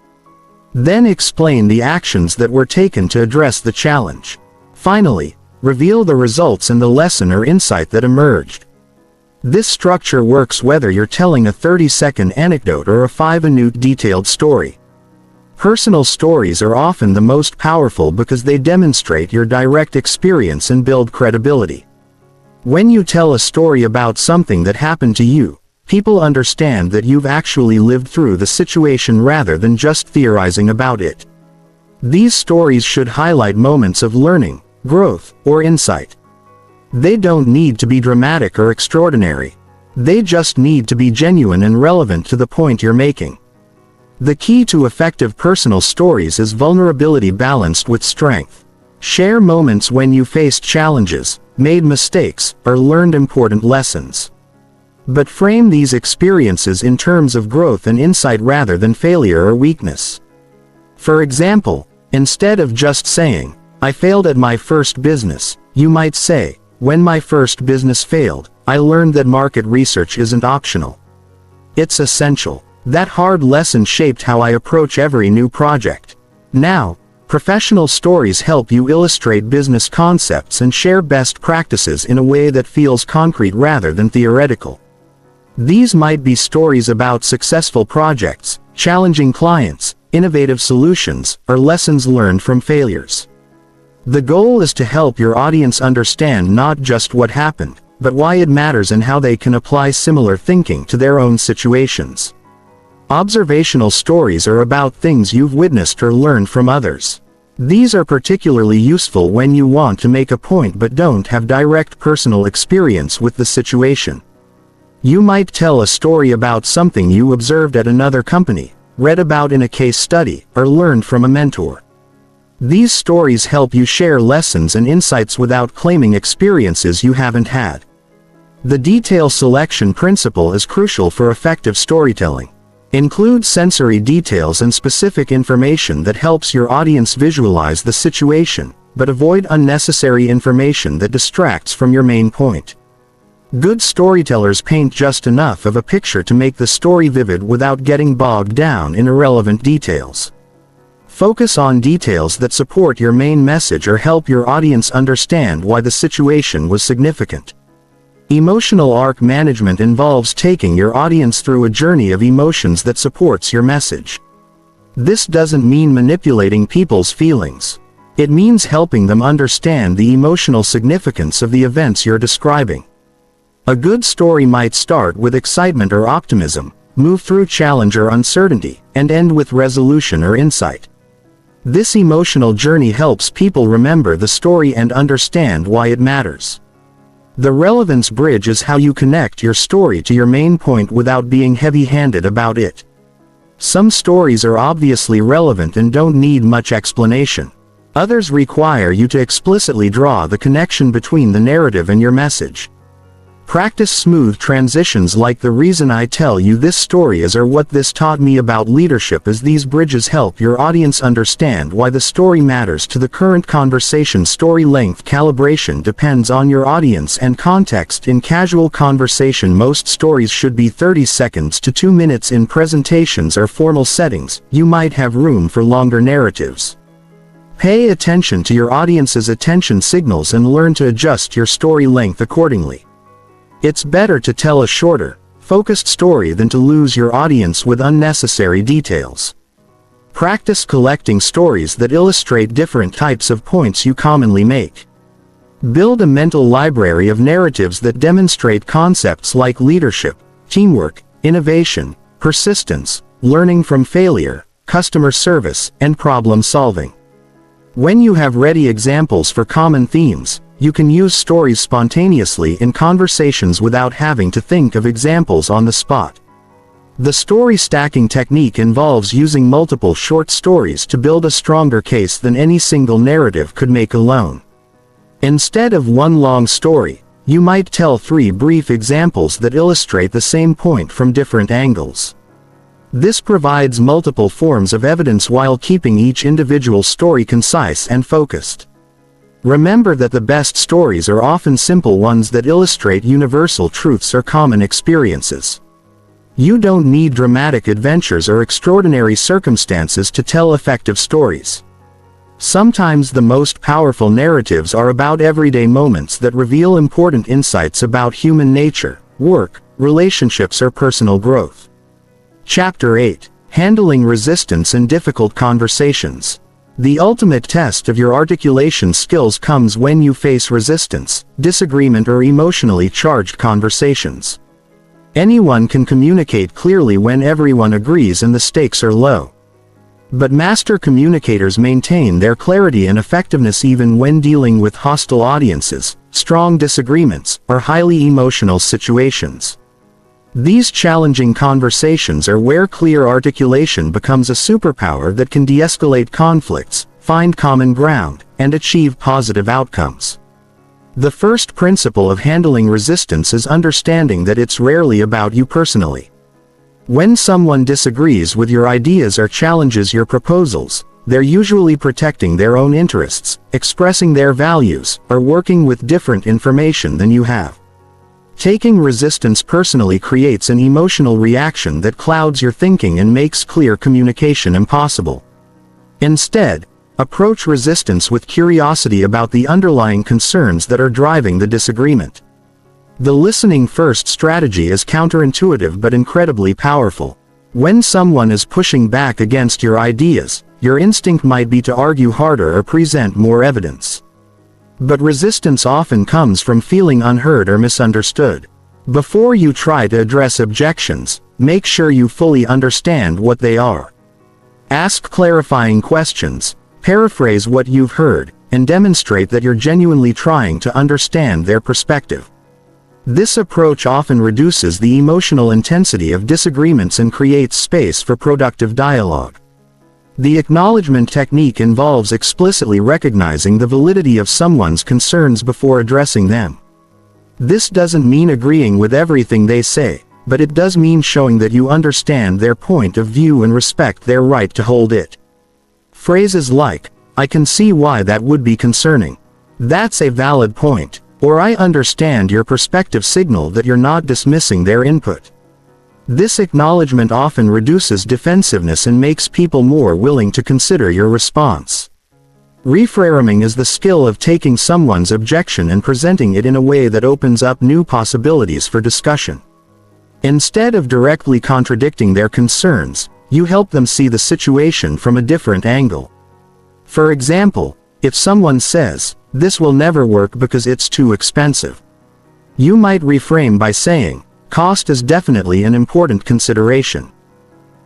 Then explain the actions that were taken to address the challenge. Finally, reveal the results and the lesson or insight that emerged. This structure works whether you're telling a 30-second anecdote or a 5-minute detailed story. Personal stories are often the most powerful because they demonstrate your direct experience and build credibility. When you tell a story about something that happened to you, people understand that you've actually lived through the situation rather than just theorizing about it. These stories should highlight moments of learning, growth, or insight. They don't need to be dramatic or extraordinary. They just need to be genuine and relevant to the point you're making. The key to effective personal stories is vulnerability balanced with strength. Share moments when you faced challenges, made mistakes, or learned important lessons. But frame these experiences in terms of growth and insight rather than failure or weakness. For example, instead of just saying, "I failed at my first business," you might say, "When my first business failed, I learned that market research isn't optional. It's essential. That hard lesson shaped how I approach every new project." Now, professional stories help you illustrate business concepts and share best practices in a way that feels concrete rather than theoretical. These might be stories about successful projects, challenging clients, innovative solutions, or lessons learned from failures. The goal is to help your audience understand not just what happened, but why it matters and how they can apply similar thinking to their own situations. Observational stories are about things you've witnessed or learned from others. These are particularly useful when you want to make a point but don't have direct personal experience with the situation. You might tell a story about something you observed at another company, read about in a case study, or learned from a mentor. These stories help you share lessons and insights without claiming experiences you haven't had. The detail selection principle is crucial for effective storytelling. Include sensory details and specific information that helps your audience visualize the situation, but avoid unnecessary information that distracts from your main point. Good storytellers paint just enough of a picture to make the story vivid without getting bogged down in irrelevant details. Focus on details that support your main message or help your audience understand why the situation was significant. Emotional arc management involves taking your audience through a journey of emotions that supports your message. This doesn't mean manipulating people's feelings. It means helping them understand the emotional significance of the events you're describing. A good story might start with excitement or optimism, move through challenge or uncertainty, and end with resolution or insight. This emotional journey helps people remember the story and understand why it matters. The relevance bridge is how you connect your story to your main point without being heavy-handed about it. Some stories are obviously relevant and don't need much explanation. Others require you to explicitly draw the connection between the narrative and your message. Practice smooth transitions like "the reason I tell you this story is," or "what this taught me about leadership is." These bridges help your audience understand why the story matters to the current conversation. Story length calibration depends on your audience and context. In casual conversation, most stories should be 30 seconds to 2 minutes. In presentations or formal settings, you might have room for longer narratives. Pay attention to your audience's attention signals and learn to adjust your story length accordingly. It's better to tell a shorter, focused story than to lose your audience with unnecessary details. Practice collecting stories that illustrate different types of points you commonly make. Build a mental library of narratives that demonstrate concepts like leadership, teamwork, innovation, persistence, learning from failure, customer service, and problem solving. When you have ready examples for common themes, you can use stories spontaneously in conversations without having to think of examples on the spot. The story stacking technique involves using multiple short stories to build a stronger case than any single narrative could make alone. Instead of one long story, you might tell 3 brief examples that illustrate the same point from different angles. This provides multiple forms of evidence while keeping each individual story concise and focused. Remember that the best stories are often simple ones that illustrate universal truths or common experiences. You don't need dramatic adventures or extraordinary circumstances to tell effective stories. Sometimes the most powerful narratives are about everyday moments that reveal important insights about human nature, work, relationships, or personal growth. Chapter 8: Handling Resistance in Difficult Conversations. The ultimate test of your articulation skills comes when you face resistance, disagreement, or emotionally charged conversations. Anyone can communicate clearly when everyone agrees and the stakes are low. But master communicators maintain their clarity and effectiveness even when dealing with hostile audiences, strong disagreements, or highly emotional situations. These challenging conversations are where clear articulation becomes a superpower that can de-escalate conflicts, find common ground, and achieve positive outcomes. The first principle of handling resistance is understanding that it's rarely about you personally. When someone disagrees with your ideas or challenges your proposals, they're usually protecting their own interests, expressing their values, or working with different information than you have. Taking resistance personally creates an emotional reaction that clouds your thinking and makes clear communication impossible. Instead, approach resistance with curiosity about the underlying concerns that are driving the disagreement. The listening first strategy is counterintuitive but incredibly powerful. When someone is pushing back against your ideas, your instinct might be to argue harder or present more evidence. But resistance often comes from feeling unheard or misunderstood. Before you try to address objections, make sure you fully understand what they are. Ask clarifying questions, paraphrase what you've heard, and demonstrate that you're genuinely trying to understand their perspective. This approach often reduces the emotional intensity of disagreements and creates space for productive dialogue. The acknowledgement technique involves explicitly recognizing the validity of someone's concerns before addressing them. This doesn't mean agreeing with everything they say, but it does mean showing that you understand their point of view and respect their right to hold it. Phrases like, "I can see why that would be concerning," "That's a valid point," or "I understand your perspective," signal that you're not dismissing their input. This acknowledgement often reduces defensiveness and makes people more willing to consider your response. Reframing is the skill of taking someone's objection and presenting it in a way that opens up new possibilities for discussion. Instead of directly contradicting their concerns, you help them see the situation from a different angle. For example, if someone says, "This will never work because it's too expensive," you might reframe by saying, "Cost is definitely an important consideration.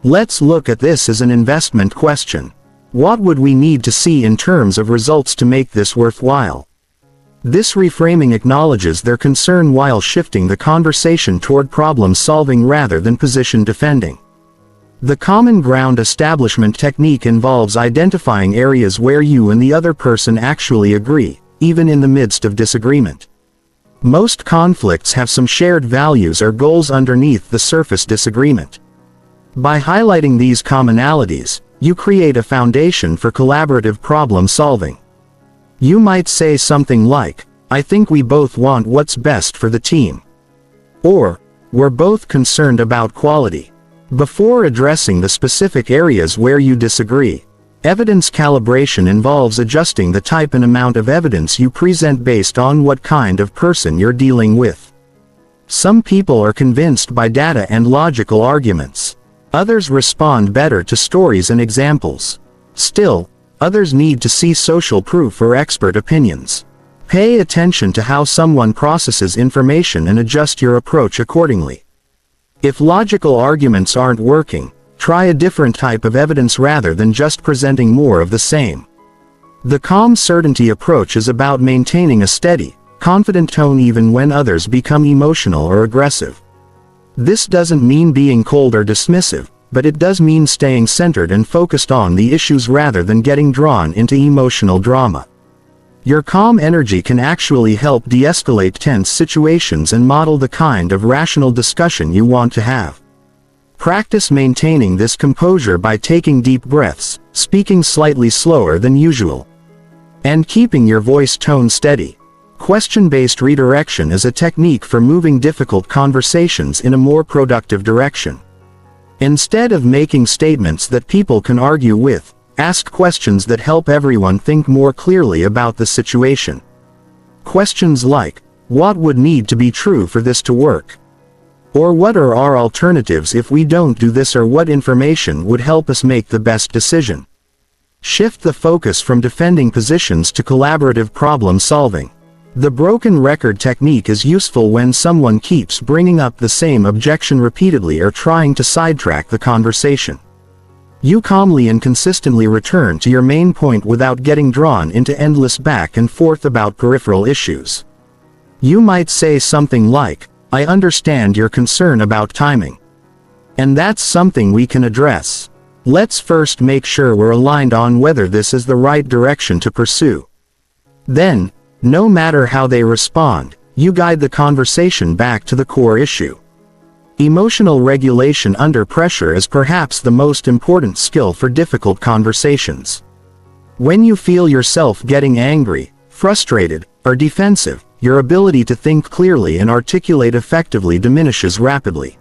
Let's look at this as an investment question. What would we need to see in terms of results to make this worthwhile?" This reframing acknowledges their concern while shifting the conversation toward problem solving rather than position defending. The common ground establishment technique involves identifying areas where you and the other person actually agree, even in the midst of disagreement. Most conflicts have some shared values or goals underneath the surface disagreement. By highlighting these commonalities, you create a foundation for collaborative problem solving. You might say something like, "I think we both want what's best for the team." Or, "We're both concerned about quality." Before addressing the specific areas where you disagree, evidence calibration involves adjusting the type and amount of evidence you present based on what kind of person you're dealing with. Some people are convinced by data and logical arguments. Others respond better to stories and examples. Still, others need to see social proof or expert opinions. Pay attention to how someone processes information and adjust your approach accordingly. If logical arguments aren't working, try a different type of evidence rather than just presenting more of the same. The calm certainty approach is about maintaining a steady, confident tone even when others become emotional or aggressive. This doesn't mean being cold or dismissive, but it does mean staying centered and focused on the issues rather than getting drawn into emotional drama. Your calm energy can actually help de-escalate tense situations and model the kind of rational discussion you want to have. Practice maintaining this composure by taking deep breaths, speaking slightly slower than usual, and keeping your voice tone steady. Question-based redirection is a technique for moving difficult conversations in a more productive direction. Instead of making statements that people can argue with, ask questions that help everyone think more clearly about the situation. Questions like, "What would need to be true for this to work?" Or "What are our alternatives if we don't do this?" or "What information would help us make the best decision?" Shift the focus from defending positions to collaborative problem solving. The broken record technique is useful when someone keeps bringing up the same objection repeatedly or trying to sidetrack the conversation. You calmly and consistently return to your main point without getting drawn into endless back and forth about peripheral issues. You might say something like, "I understand your concern about timing. And that's something we can address. Let's first make sure we're aligned on whether this is the right direction to pursue." Then, no matter how they respond, you guide the conversation back to the core issue. Emotional regulation under pressure is perhaps the most important skill for difficult conversations. When you feel yourself getting angry, frustrated, or defensive, your ability to think clearly and articulate effectively diminishes rapidly.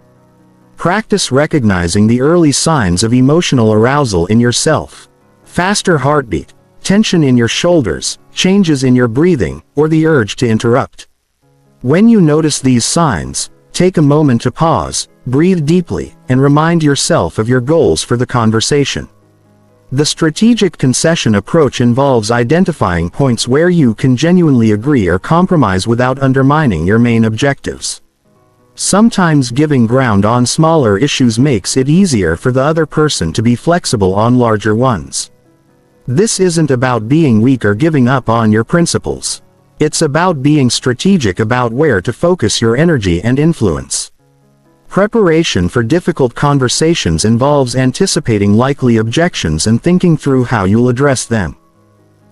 Practice recognizing the early signs of emotional arousal in yourself. Faster heartbeat, tension in your shoulders, changes in your breathing, or the urge to interrupt. When you notice these signs, take a moment to pause, breathe deeply, and remind yourself of your goals for the conversation. The strategic concession approach involves identifying points where you can genuinely agree or compromise without undermining your main objectives. Sometimes giving ground on smaller issues makes it easier for the other person to be flexible on larger ones. This isn't about being weak or giving up on your principles. It's about being strategic about where to focus your energy and influence. Preparation for difficult conversations involves anticipating likely objections and thinking through how you'll address them.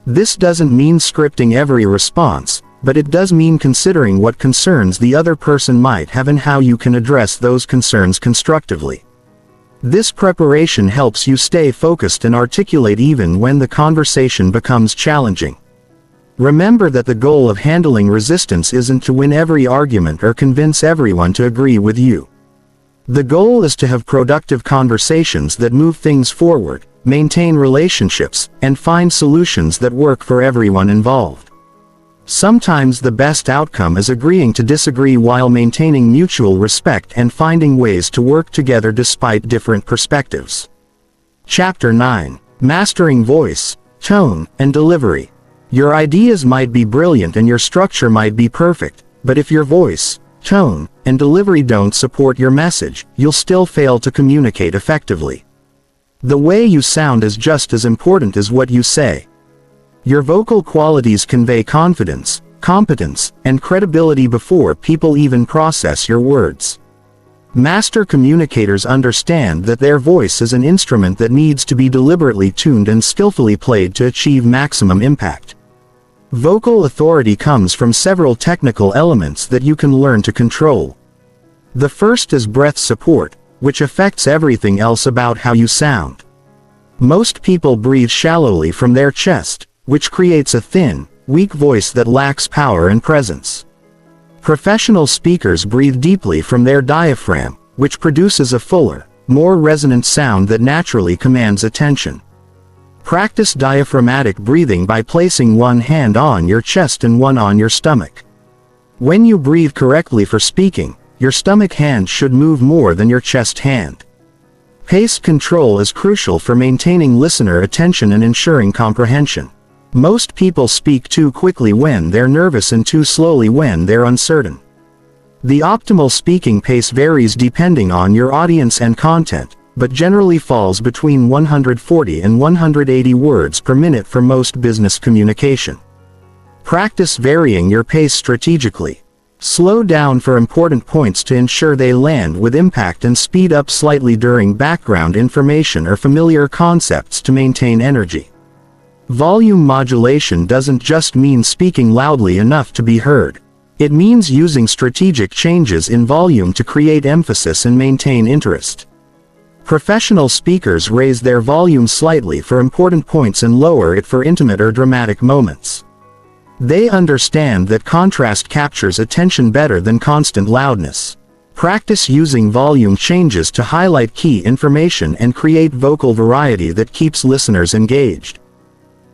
This doesn't mean scripting every response, but it does mean considering what concerns the other person might have and how you can address those concerns constructively. This preparation helps you stay focused and articulate even when the conversation becomes challenging. Remember that the goal of handling resistance isn't to win every argument or convince everyone to agree with you. The goal is to have productive conversations that move things forward, maintain relationships, and find solutions that work for everyone involved. Sometimes the best outcome is agreeing to disagree while maintaining mutual respect and finding ways to work together despite different perspectives. Chapter 9. Mastering Voice, Tone, and Delivery. Your ideas might be brilliant and your structure might be perfect, but if your voice, tone, and delivery don't support your message, you'll still fail to communicate effectively. The way you sound is just as important as what you say. Your vocal qualities convey confidence, competence, and credibility before people even process your words. Master communicators understand that their voice is an instrument that needs to be deliberately tuned and skillfully played to achieve maximum impact. Vocal authority comes from several technical elements that you can learn to control. The first is breath support, which affects everything else about how you sound. Most people breathe shallowly from their chest, which creates a thin, weak voice that lacks power and presence. Professional speakers breathe deeply from their diaphragm, which produces a fuller, more resonant sound that naturally commands attention. Practice diaphragmatic breathing by placing one hand on your chest and one on your stomach. When you breathe correctly for speaking, your stomach hand should move more than your chest hand. Pace control is crucial for maintaining listener attention and ensuring comprehension. Most people speak too quickly when they're nervous and too slowly when they're uncertain. The optimal speaking pace varies depending on your audience and content, but generally falls between 140 and 180 words per minute for most business communication. Practice varying your pace strategically. Slow down for important points to ensure they land with impact and speed up slightly during background information or familiar concepts to maintain energy. Volume modulation doesn't just mean speaking loudly enough to be heard. It means using strategic changes in volume to create emphasis and maintain interest. Professional speakers raise their volume slightly for important points and lower it for intimate or dramatic moments. They understand that contrast captures attention better than constant loudness. Practice using volume changes to highlight key information and create vocal variety that keeps listeners engaged.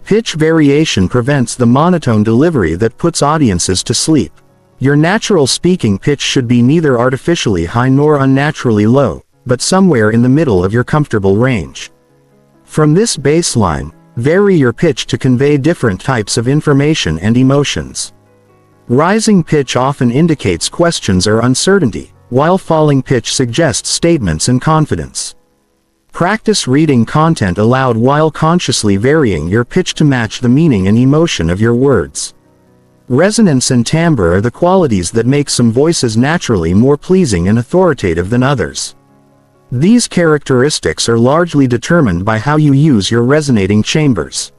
Pitch variation prevents the monotone delivery that puts audiences to sleep. Your natural speaking pitch should be neither artificially high nor unnaturally low, but somewhere in the middle of your comfortable range. From this baseline, vary your pitch to convey different types of information and emotions. Rising pitch often indicates questions or uncertainty, while falling pitch suggests statements and confidence. Practice reading content aloud while consciously varying your pitch to match the meaning and emotion of your words. Resonance and timbre are the qualities that make some voices naturally more pleasing and authoritative than others. These characteristics are largely determined by how you use your resonating chambers.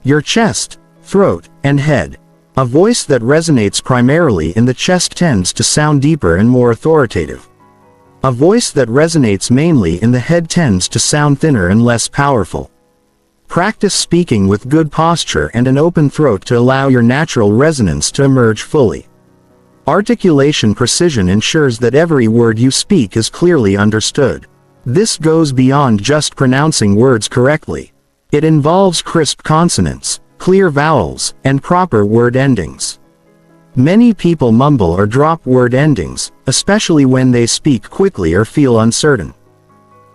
Your chest, throat, and head. A voice that resonates primarily in the chest tends to sound deeper and more authoritative. A voice that resonates mainly in the head tends to sound thinner and less powerful. Practice speaking with good posture and an open throat to allow your natural resonance to emerge fully. Articulation precision ensures that every word you speak is clearly understood. This goes beyond just pronouncing words correctly. It involves crisp consonants, clear vowels, and proper word endings. Many people mumble or drop word endings, especially when they speak quickly or feel uncertain.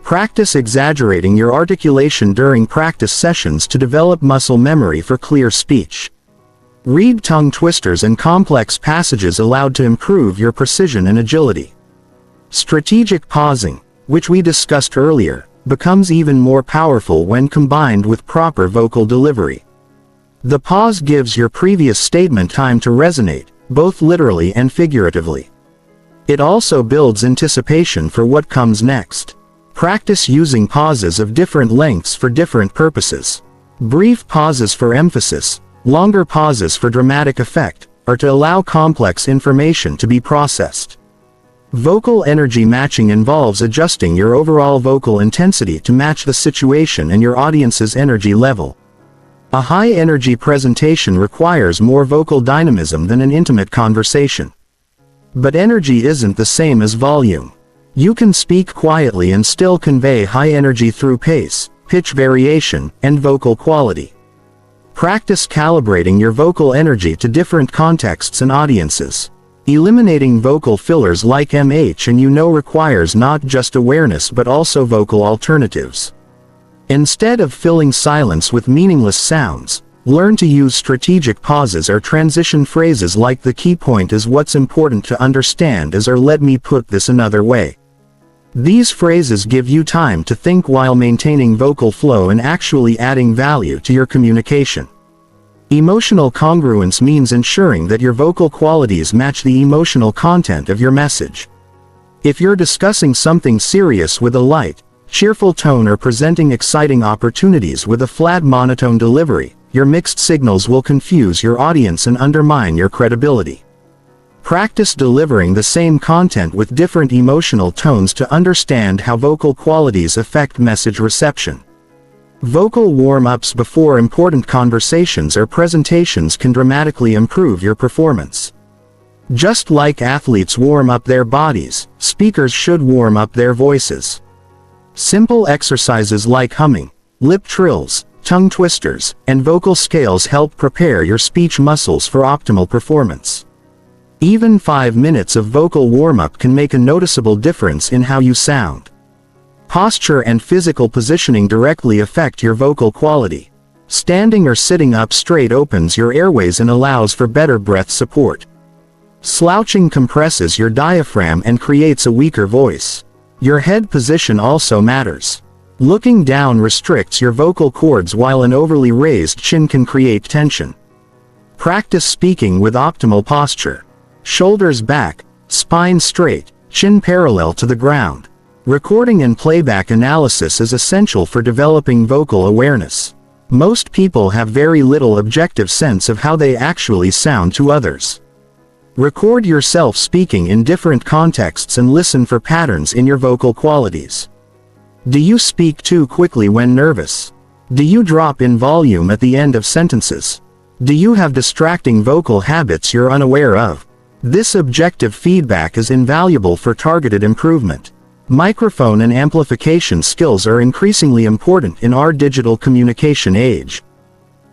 Practice exaggerating your articulation during practice sessions to develop muscle memory for clear speech. Read tongue twisters and complex passages aloud to improve your precision and agility. Strategic pausing, which we discussed earlier, becomes even more powerful when combined with proper vocal delivery. The pause gives your previous statement time to resonate, both literally and figuratively. It also builds anticipation for what comes next. Practice using pauses of different lengths for different purposes. Brief pauses for emphasis, longer pauses for dramatic effect, or to allow complex information to be processed. Vocal energy matching involves adjusting your overall vocal intensity to match the situation and your audience's energy level. A high-energy presentation requires more vocal dynamism than an intimate conversation. But energy isn't the same as volume. You can speak quietly and still convey high energy through pace, pitch variation, and vocal quality. Practice calibrating your vocal energy to different contexts and audiences. Eliminating vocal fillers like and requires not just awareness but also vocal alternatives. Instead of filling silence with meaningless sounds, learn to use strategic pauses or transition phrases like "the key point is what's important to understand" or "let me put this another way." These phrases give you time to think while maintaining vocal flow and actually adding value to your communication. Emotional congruence means ensuring that your vocal qualities match the emotional content of your message. If you're discussing something serious with a light, cheerful tone or presenting exciting opportunities with a flat monotone delivery, your mixed signals will confuse your audience and undermine your credibility. Practice delivering the same content with different emotional tones to understand how vocal qualities affect message reception. Vocal warm-ups before important conversations or presentations can dramatically improve your performance. Just like athletes warm up their bodies, speakers should warm up their voices. Simple exercises like humming, lip trills, tongue twisters, and vocal scales help prepare your speech muscles for optimal performance. Even 5 minutes of vocal warm-up can make a noticeable difference in how you sound. Posture and physical positioning directly affect your vocal quality. Standing or sitting up straight opens your airways and allows for better breath support. Slouching compresses your diaphragm and creates a weaker voice. Your head position also matters. Looking down restricts your vocal cords while an overly raised chin can create tension. Practice speaking with optimal posture. Shoulders back, spine straight, chin parallel to the ground. Recording and playback analysis is essential for developing vocal awareness. Most people have very little objective sense of how they actually sound to others. Record yourself speaking in different contexts and listen for patterns in your vocal qualities. Do you speak too quickly when nervous? Do you drop in volume at the end of sentences? Do you have distracting vocal habits you're unaware of? This objective feedback is invaluable for targeted improvement. Microphone and amplification skills are increasingly important in our digital communication age.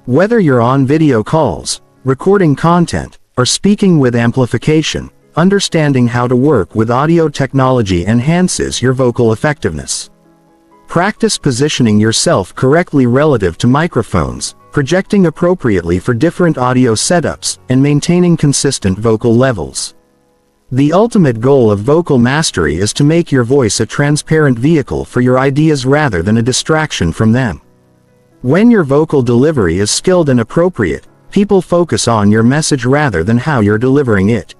Whether you're on video calls, recording content, or speaking with amplification, understanding how to work with audio technology enhances your vocal effectiveness. Practice positioning yourself correctly relative to microphones, projecting appropriately for different audio setups, and maintaining consistent vocal levels. The ultimate goal of vocal mastery is to make your voice a transparent vehicle for your ideas rather than a distraction from them. When your vocal delivery is skilled and appropriate, people focus on your message rather than how you're delivering it.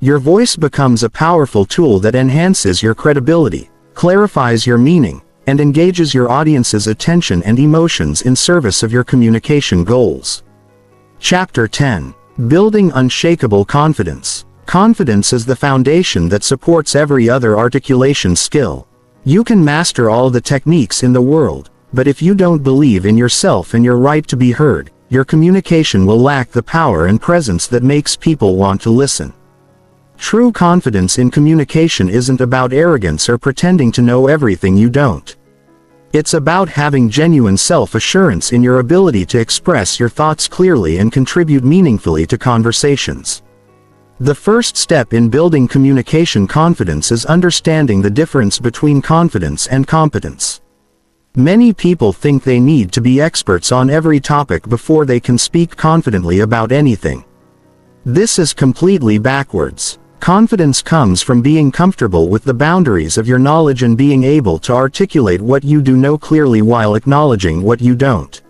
Your voice becomes a powerful tool that enhances your credibility, clarifies your meaning, and engages your audience's attention and emotions in service of your communication goals. Chapter 10. Building Unshakable Confidence. Confidence is the foundation that supports every other articulation skill. You can master all the techniques in the world, but if you don't believe in yourself and your right to be heard, your communication will lack the power and presence that makes people want to listen. True confidence in communication isn't about arrogance or pretending to know everything you don't. It's about having genuine self-assurance in your ability to express your thoughts clearly and contribute meaningfully to conversations. The first step in building communication confidence is understanding the difference between confidence and competence. Many people think they need to be experts on every topic before they can speak confidently about anything. This is completely backwards. Confidence comes from being comfortable with the boundaries of your knowledge and being able to articulate what you do know clearly while acknowledging what you don't.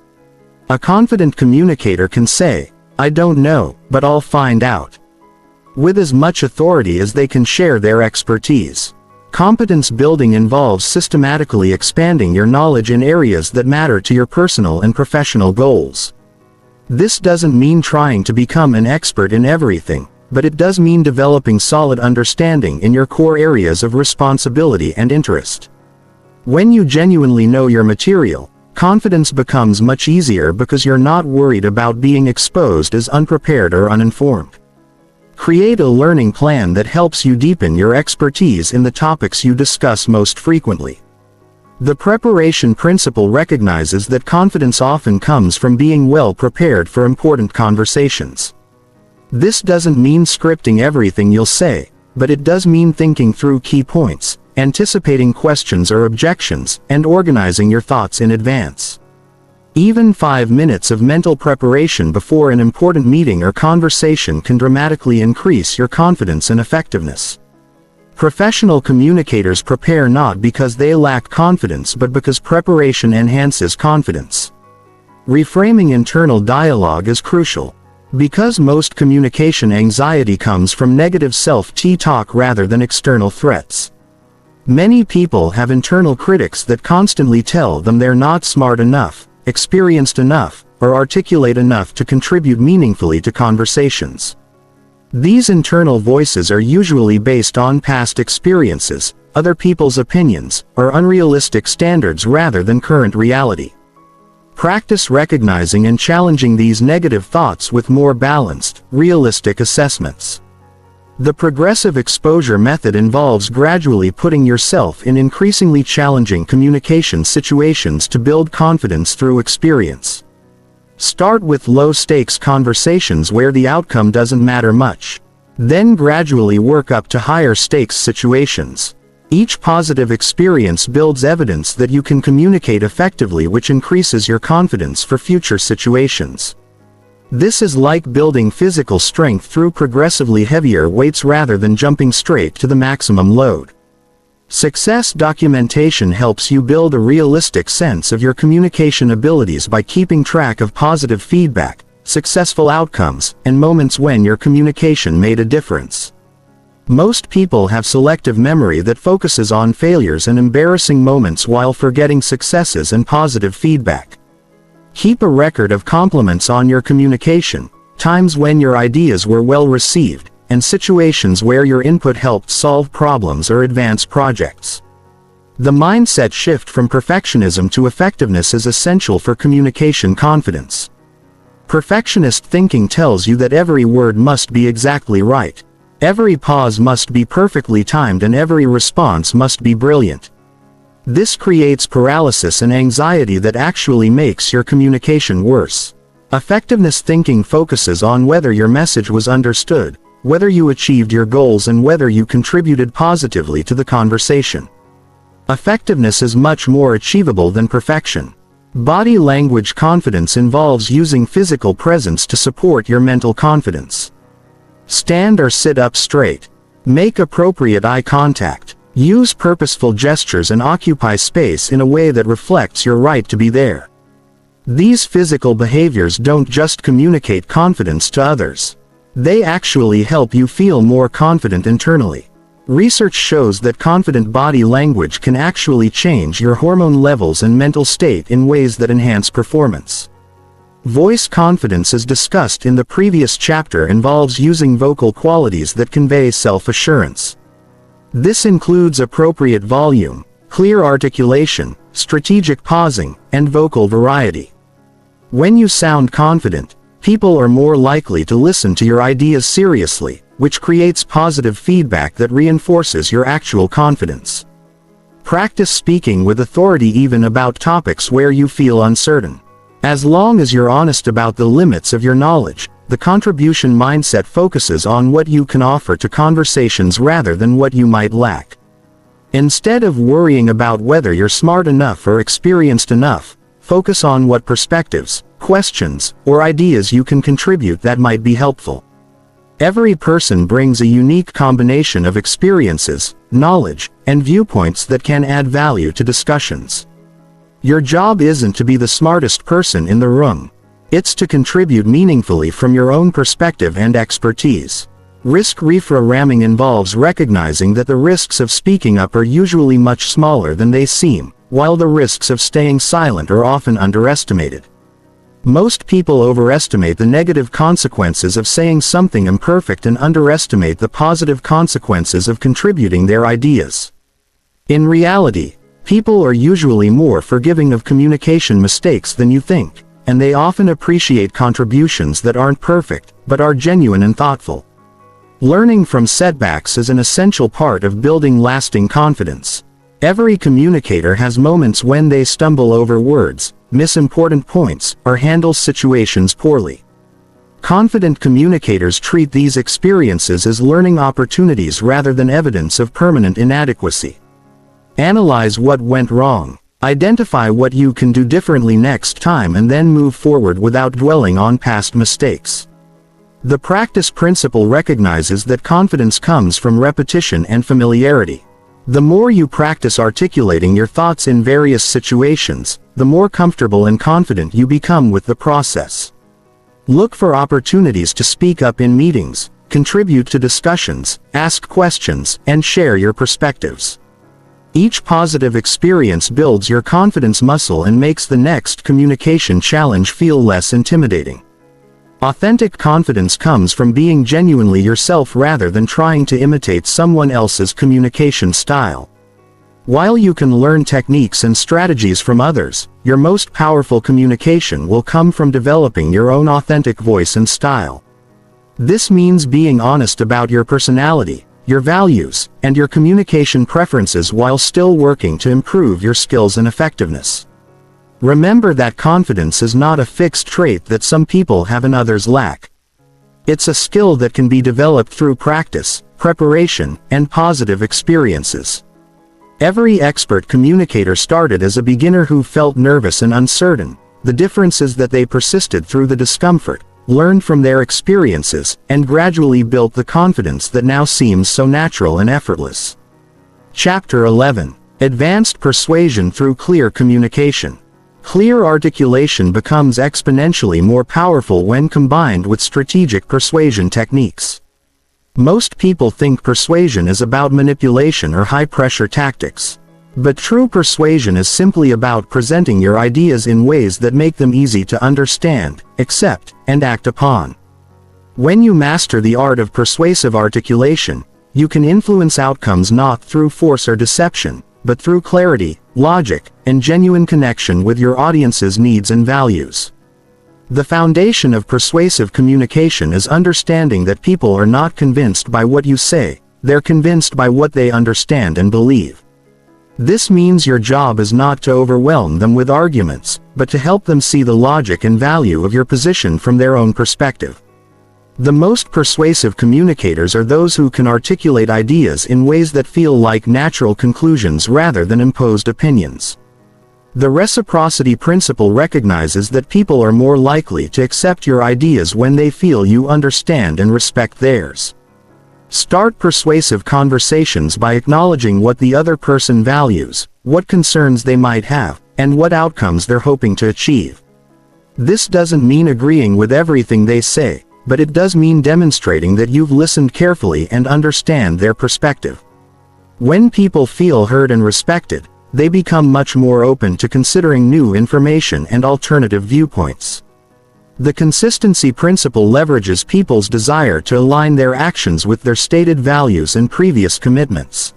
A confident communicator can say, "I don't know, but I'll find out," with as much authority as they can share their expertise. Competence building involves systematically expanding your knowledge in areas that matter to your personal and professional goals. This doesn't mean trying to become an expert in everything, but it does mean developing solid understanding in your core areas of responsibility and interest. When you genuinely know your material, confidence becomes much easier because you're not worried about being exposed as unprepared or uninformed. Create a learning plan that helps you deepen your expertise in the topics you discuss most frequently. The preparation principle recognizes that confidence often comes from being well prepared for important conversations. This doesn't mean scripting everything you'll say, but it does mean thinking through key points, anticipating questions or objections, and organizing your thoughts in advance. Even 5 minutes of mental preparation before an important meeting or conversation can dramatically increase your confidence and effectiveness. Professional communicators prepare not because they lack confidence but because preparation enhances confidence. Reframing internal dialogue is crucial. Because most communication anxiety comes from negative self-talk rather than external threats. Many people have internal critics that constantly tell them they're not smart enough, experienced enough, or articulate enough to contribute meaningfully to conversations. These internal voices are usually based on past experiences, other people's opinions, or unrealistic standards rather than current reality. Practice recognizing and challenging these negative thoughts with more balanced, realistic assessments. The progressive exposure method involves gradually putting yourself in increasingly challenging communication situations to build confidence through experience. Start with low-stakes conversations where the outcome doesn't matter much. Then gradually work up to higher-stakes situations. Each positive experience builds evidence that you can communicate effectively, which increases your confidence for future situations. This is like building physical strength through progressively heavier weights rather than jumping straight to the maximum load. Success documentation helps you build a realistic sense of your communication abilities by keeping track of positive feedback, successful outcomes, and moments when your communication made a difference. Most people have selective memory that focuses on failures and embarrassing moments while forgetting successes and positive feedback. Keep a record of compliments on your communication, times when your ideas were well received, and situations where your input helped solve problems or advance projects. The mindset shift from perfectionism to effectiveness is essential for communication confidence. Perfectionist thinking tells you that every word must be exactly right. Every pause must be perfectly timed and every response must be brilliant. This creates paralysis and anxiety that actually makes your communication worse. Effectiveness thinking focuses on whether your message was understood, whether you achieved your goals, and whether you contributed positively to the conversation. Effectiveness is much more achievable than perfection. Body language confidence involves using physical presence to support your mental confidence. Stand or sit up straight. Make appropriate eye contact. Use purposeful gestures and occupy space in a way that reflects your right to be there. These physical behaviors don't just communicate confidence to others. They actually help you feel more confident internally. Research shows that confident body language can actually change your hormone levels and mental state in ways that enhance performance. Voice confidence, as discussed in the previous chapter, involves using vocal qualities that convey self-assurance. This includes appropriate volume, clear articulation, strategic pausing, and vocal variety. When you sound confident, people are more likely to listen to your ideas seriously, which creates positive feedback that reinforces your actual confidence. Practice speaking with authority even about topics where you feel uncertain. As long as you're honest about the limits of your knowledge, the contribution mindset focuses on what you can offer to conversations rather than what you might lack. Instead of worrying about whether you're smart enough or experienced enough, focus on what perspectives, questions, or ideas you can contribute that might be helpful. Every person brings a unique combination of experiences, knowledge, and viewpoints that can add value to discussions. Your job isn't to be the smartest person in the room. It's to contribute meaningfully from your own perspective and expertise. Risk reframming involves recognizing that the risks of speaking up are usually much smaller than they seem, while the risks of staying silent are often underestimated. Most people overestimate the negative consequences of saying something imperfect and underestimate the positive consequences of contributing their ideas. In reality, people are usually more forgiving of communication mistakes than you think, and they often appreciate contributions that aren't perfect, but are genuine and thoughtful. Learning from setbacks is an essential part of building lasting confidence. Every communicator has moments when they stumble over words, miss important points, or handle situations poorly. Confident communicators treat these experiences as learning opportunities rather than evidence of permanent inadequacy. Analyze what went wrong. Identify what you can do differently next time and then move forward without dwelling on past mistakes. The practice principle recognizes that confidence comes from repetition and familiarity. The more you practice articulating your thoughts in various situations, the more comfortable and confident you become with the process. Look for opportunities to speak up in meetings, contribute to discussions, ask questions, and share your perspectives. Each positive experience builds your confidence muscle and makes the next communication challenge feel less intimidating. Authentic confidence comes from being genuinely yourself rather than trying to imitate someone else's communication style. While you can learn techniques and strategies from others, your most powerful communication will come from developing your own authentic voice and style. This means being honest about your personality, your values, and your communication preferences while still working to improve your skills and effectiveness. Remember that confidence is not a fixed trait that some people have and others lack. It's a skill that can be developed through practice, preparation, and positive experiences. Every expert communicator started as a beginner who felt nervous and uncertain. The difference is that they persisted through the discomfort, learned from their experiences, and gradually built the confidence that now seems so natural and effortless. Chapter 11. Advanced Persuasion Through Clear Communication. Clear articulation becomes exponentially more powerful when combined with strategic persuasion techniques. Most people think persuasion is about manipulation or high-pressure tactics. But true persuasion is simply about presenting your ideas in ways that make them easy to understand, accept, and act upon. When you master the art of persuasive articulation, you can influence outcomes not through force or deception, but through clarity, logic, and genuine connection with your audience's needs and values. The foundation of persuasive communication is understanding that people are not convinced by what you say, they're convinced by what they understand and believe. This means your job is not to overwhelm them with arguments, but to help them see the logic and value of your position from their own perspective. The most persuasive communicators are those who can articulate ideas in ways that feel like natural conclusions rather than imposed opinions. The reciprocity principle recognizes that people are more likely to accept your ideas when they feel you understand and respect theirs. Start persuasive conversations by acknowledging what the other person values, what concerns they might have, and what outcomes they're hoping to achieve. This doesn't mean agreeing with everything they say, but it does mean demonstrating that you've listened carefully and understand their perspective. When people feel heard and respected, they become much more open to considering new information and alternative viewpoints. The consistency principle leverages people's desire to align their actions with their stated values and previous commitments.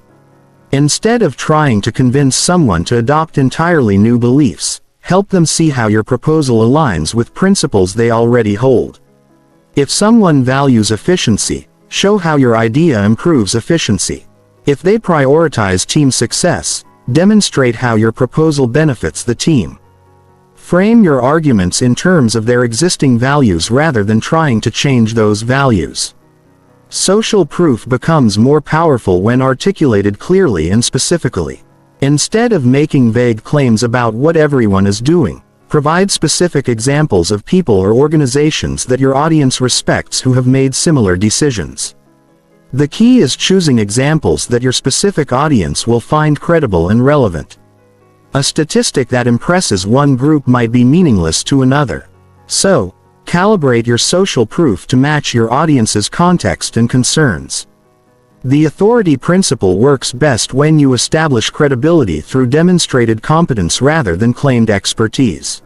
Instead of trying to convince someone to adopt entirely new beliefs, help them see how your proposal aligns with principles they already hold. If someone values efficiency, show how your idea improves efficiency. If they prioritize team success, demonstrate how your proposal benefits the team. Frame your arguments in terms of their existing values rather than trying to change those values. Social proof becomes more powerful when articulated clearly and specifically. Instead of making vague claims about what everyone is doing, provide specific examples of people or organizations that your audience respects who have made similar decisions. The key is choosing examples that your specific audience will find credible and relevant. A statistic that impresses one group might be meaningless to another. So, calibrate your social proof to match your audience's context and concerns. The authority principle works best when you establish credibility through demonstrated competence rather than claimed expertise.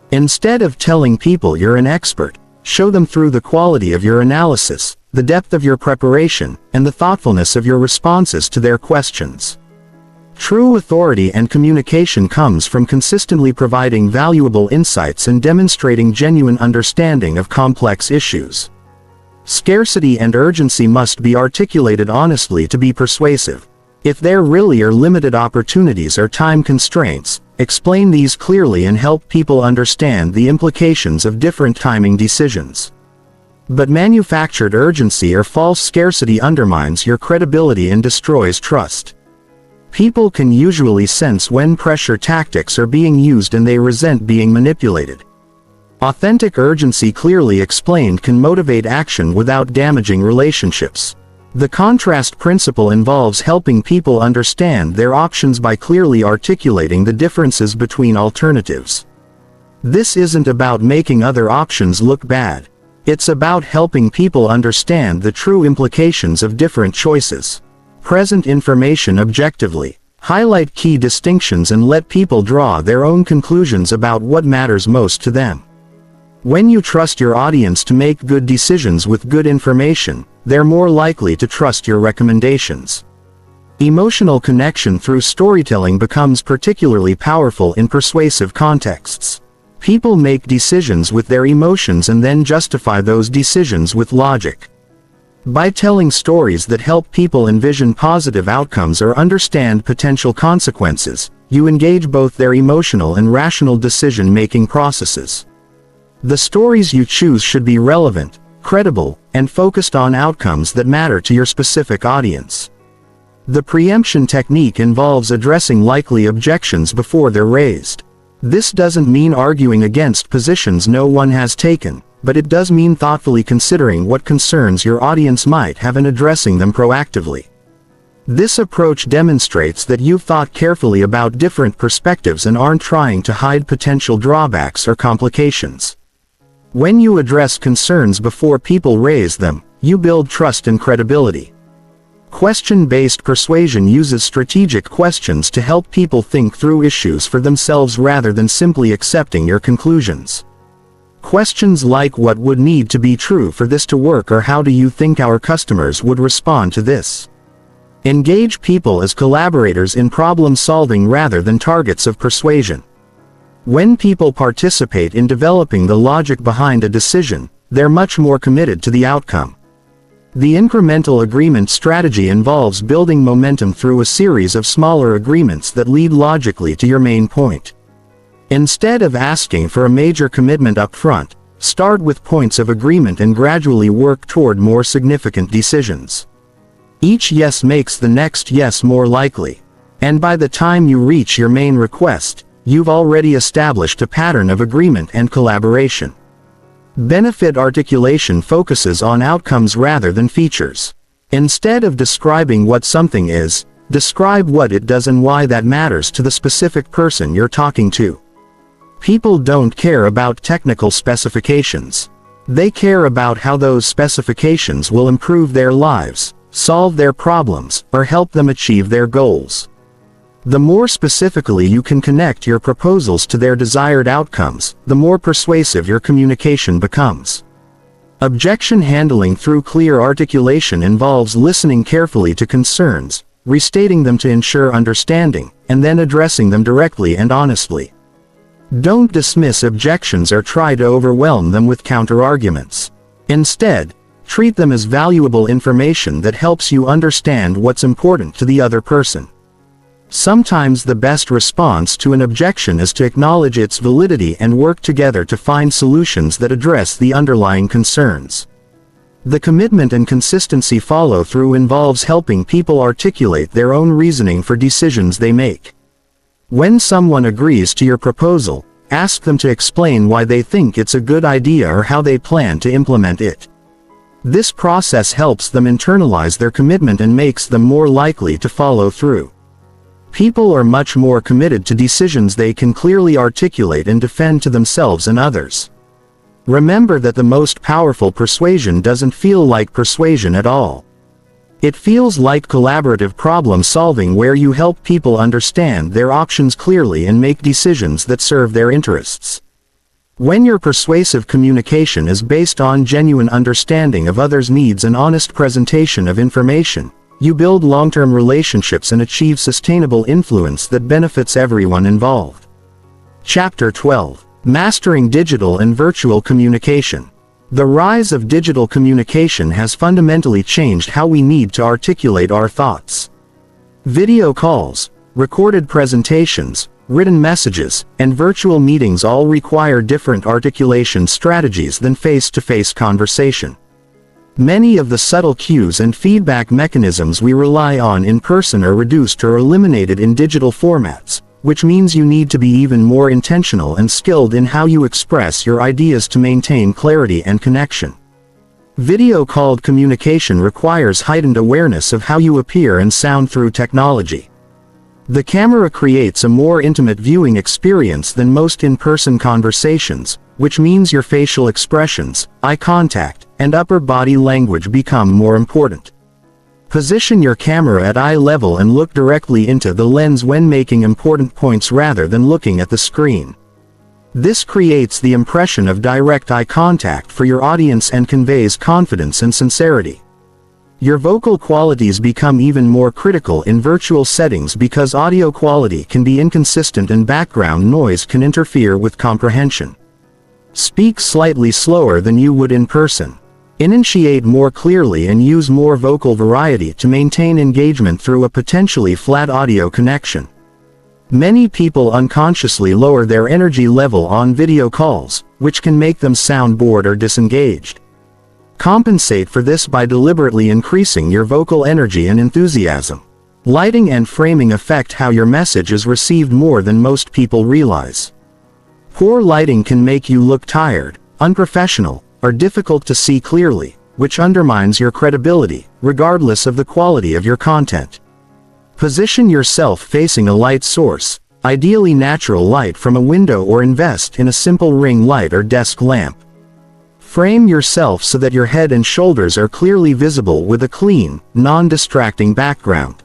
Instead of telling people you're an expert, show them through the quality of your analysis, the depth of your preparation, and the thoughtfulness of your responses to their questions. True authority and communication comes from consistently providing valuable insights and demonstrating genuine understanding of complex issues. Scarcity and urgency must be articulated honestly to be persuasive. If there really are limited opportunities or time constraints, explain these clearly and help people understand the implications of different timing decisions. But manufactured urgency or false scarcity undermines your credibility and destroys trust. People can usually sense when pressure tactics are being used and they resent being manipulated. Authentic urgency clearly explained can motivate action without damaging relationships. The contrast principle involves helping people understand their options by clearly articulating the differences between alternatives. This isn't about making other options look bad. It's about helping people understand the true implications of different choices. Present information objectively. Highlight key distinctions and let people draw their own conclusions about what matters most to them. When you trust your audience to make good decisions with good information, they're more likely to trust your recommendations. Emotional connection through storytelling becomes particularly powerful in persuasive contexts. People make decisions with their emotions and then justify those decisions with logic. By telling stories that help people envision positive outcomes or understand potential consequences, you engage both their emotional and rational decision-making processes. The stories you choose should be relevant, credible, and focused on outcomes that matter to your specific audience. The preemption technique involves addressing likely objections before they're raised. This doesn't mean arguing against positions no one has taken, but it does mean thoughtfully considering what concerns your audience might have and addressing them proactively. This approach demonstrates that you've thought carefully about different perspectives and aren't trying to hide potential drawbacks or complications. When you address concerns before people raise them, you build trust and credibility. Question-based persuasion uses strategic questions to help people think through issues for themselves rather than simply accepting your conclusions. Questions like what would need to be true for this to work or how do you think our customers would respond to this? Engage people as collaborators in problem-solving rather than targets of persuasion. When people participate in developing the logic behind a decision, they're much more committed to the outcome. The incremental agreement strategy involves building momentum through a series of smaller agreements that lead logically to your main point. Instead of asking for a major commitment up front, start with points of agreement and gradually work toward more significant decisions. Each yes makes the next yes more likely. And by the time you reach your main request, you've already established a pattern of agreement and collaboration. Benefit articulation focuses on outcomes rather than features. Instead of describing what something is, describe what it does and why that matters to the specific person you're talking to. People don't care about technical specifications. They care about how those specifications will improve their lives, solve their problems, or help them achieve their goals. The more specifically you can connect your proposals to their desired outcomes, the more persuasive your communication becomes. Objection handling through clear articulation involves listening carefully to concerns, restating them to ensure understanding, and then addressing them directly and honestly. Don't dismiss objections or try to overwhelm them with counterarguments. Instead, treat them as valuable information that helps you understand what's important to the other person. Sometimes the best response to an objection is to acknowledge its validity and work together to find solutions that address the underlying concerns. The commitment and consistency follow-through involves helping people articulate their own reasoning for decisions they make. When someone agrees to your proposal, ask them to explain why they think it's a good idea or how they plan to implement it. This process helps them internalize their commitment and makes them more likely to follow through. People are much more committed to decisions they can clearly articulate and defend to themselves and others. Remember that the most powerful persuasion doesn't feel like persuasion at all. It feels like collaborative problem solving where you help people understand their options clearly and make decisions that serve their interests. When your persuasive communication is based on genuine understanding of others' needs and honest presentation of information, you build long-term relationships and achieve sustainable influence that benefits everyone involved. Chapter 12. Mastering Digital and Virtual Communication. The rise of digital communication has fundamentally changed how we need to articulate our thoughts. Video calls, recorded presentations, written messages, and virtual meetings all require different articulation strategies than face-to-face conversation. Many of the subtle cues and feedback mechanisms we rely on in person are reduced or eliminated in digital formats, which means you need to be even more intentional and skilled in how you express your ideas to maintain clarity and connection. Video-called communication requires heightened awareness of how you appear and sound through technology. The camera creates a more intimate viewing experience than most in-person conversations, which means your facial expressions, eye contact, and upper body language become more important. Position your camera at eye level and look directly into the lens when making important points rather than looking at the screen. This creates the impression of direct eye contact for your audience and conveys confidence and sincerity. Your vocal qualities become even more critical in virtual settings because audio quality can be inconsistent and background noise can interfere with comprehension. Speak slightly slower than you would in person. Enunciate more clearly and use more vocal variety to maintain engagement through a potentially flat audio connection. Many people unconsciously lower their energy level on video calls, which can make them sound bored or disengaged. Compensate for this by deliberately increasing your vocal energy and enthusiasm. Lighting and framing affect how your message is received more than most people realize. Poor lighting can make you look tired, unprofessional, or difficult to see clearly, which undermines your credibility, regardless of the quality of your content. Position yourself facing a light source, ideally natural light from a window, or invest in a simple ring light or desk lamp. Frame yourself so that your head and shoulders are clearly visible with a clean, non-distracting background.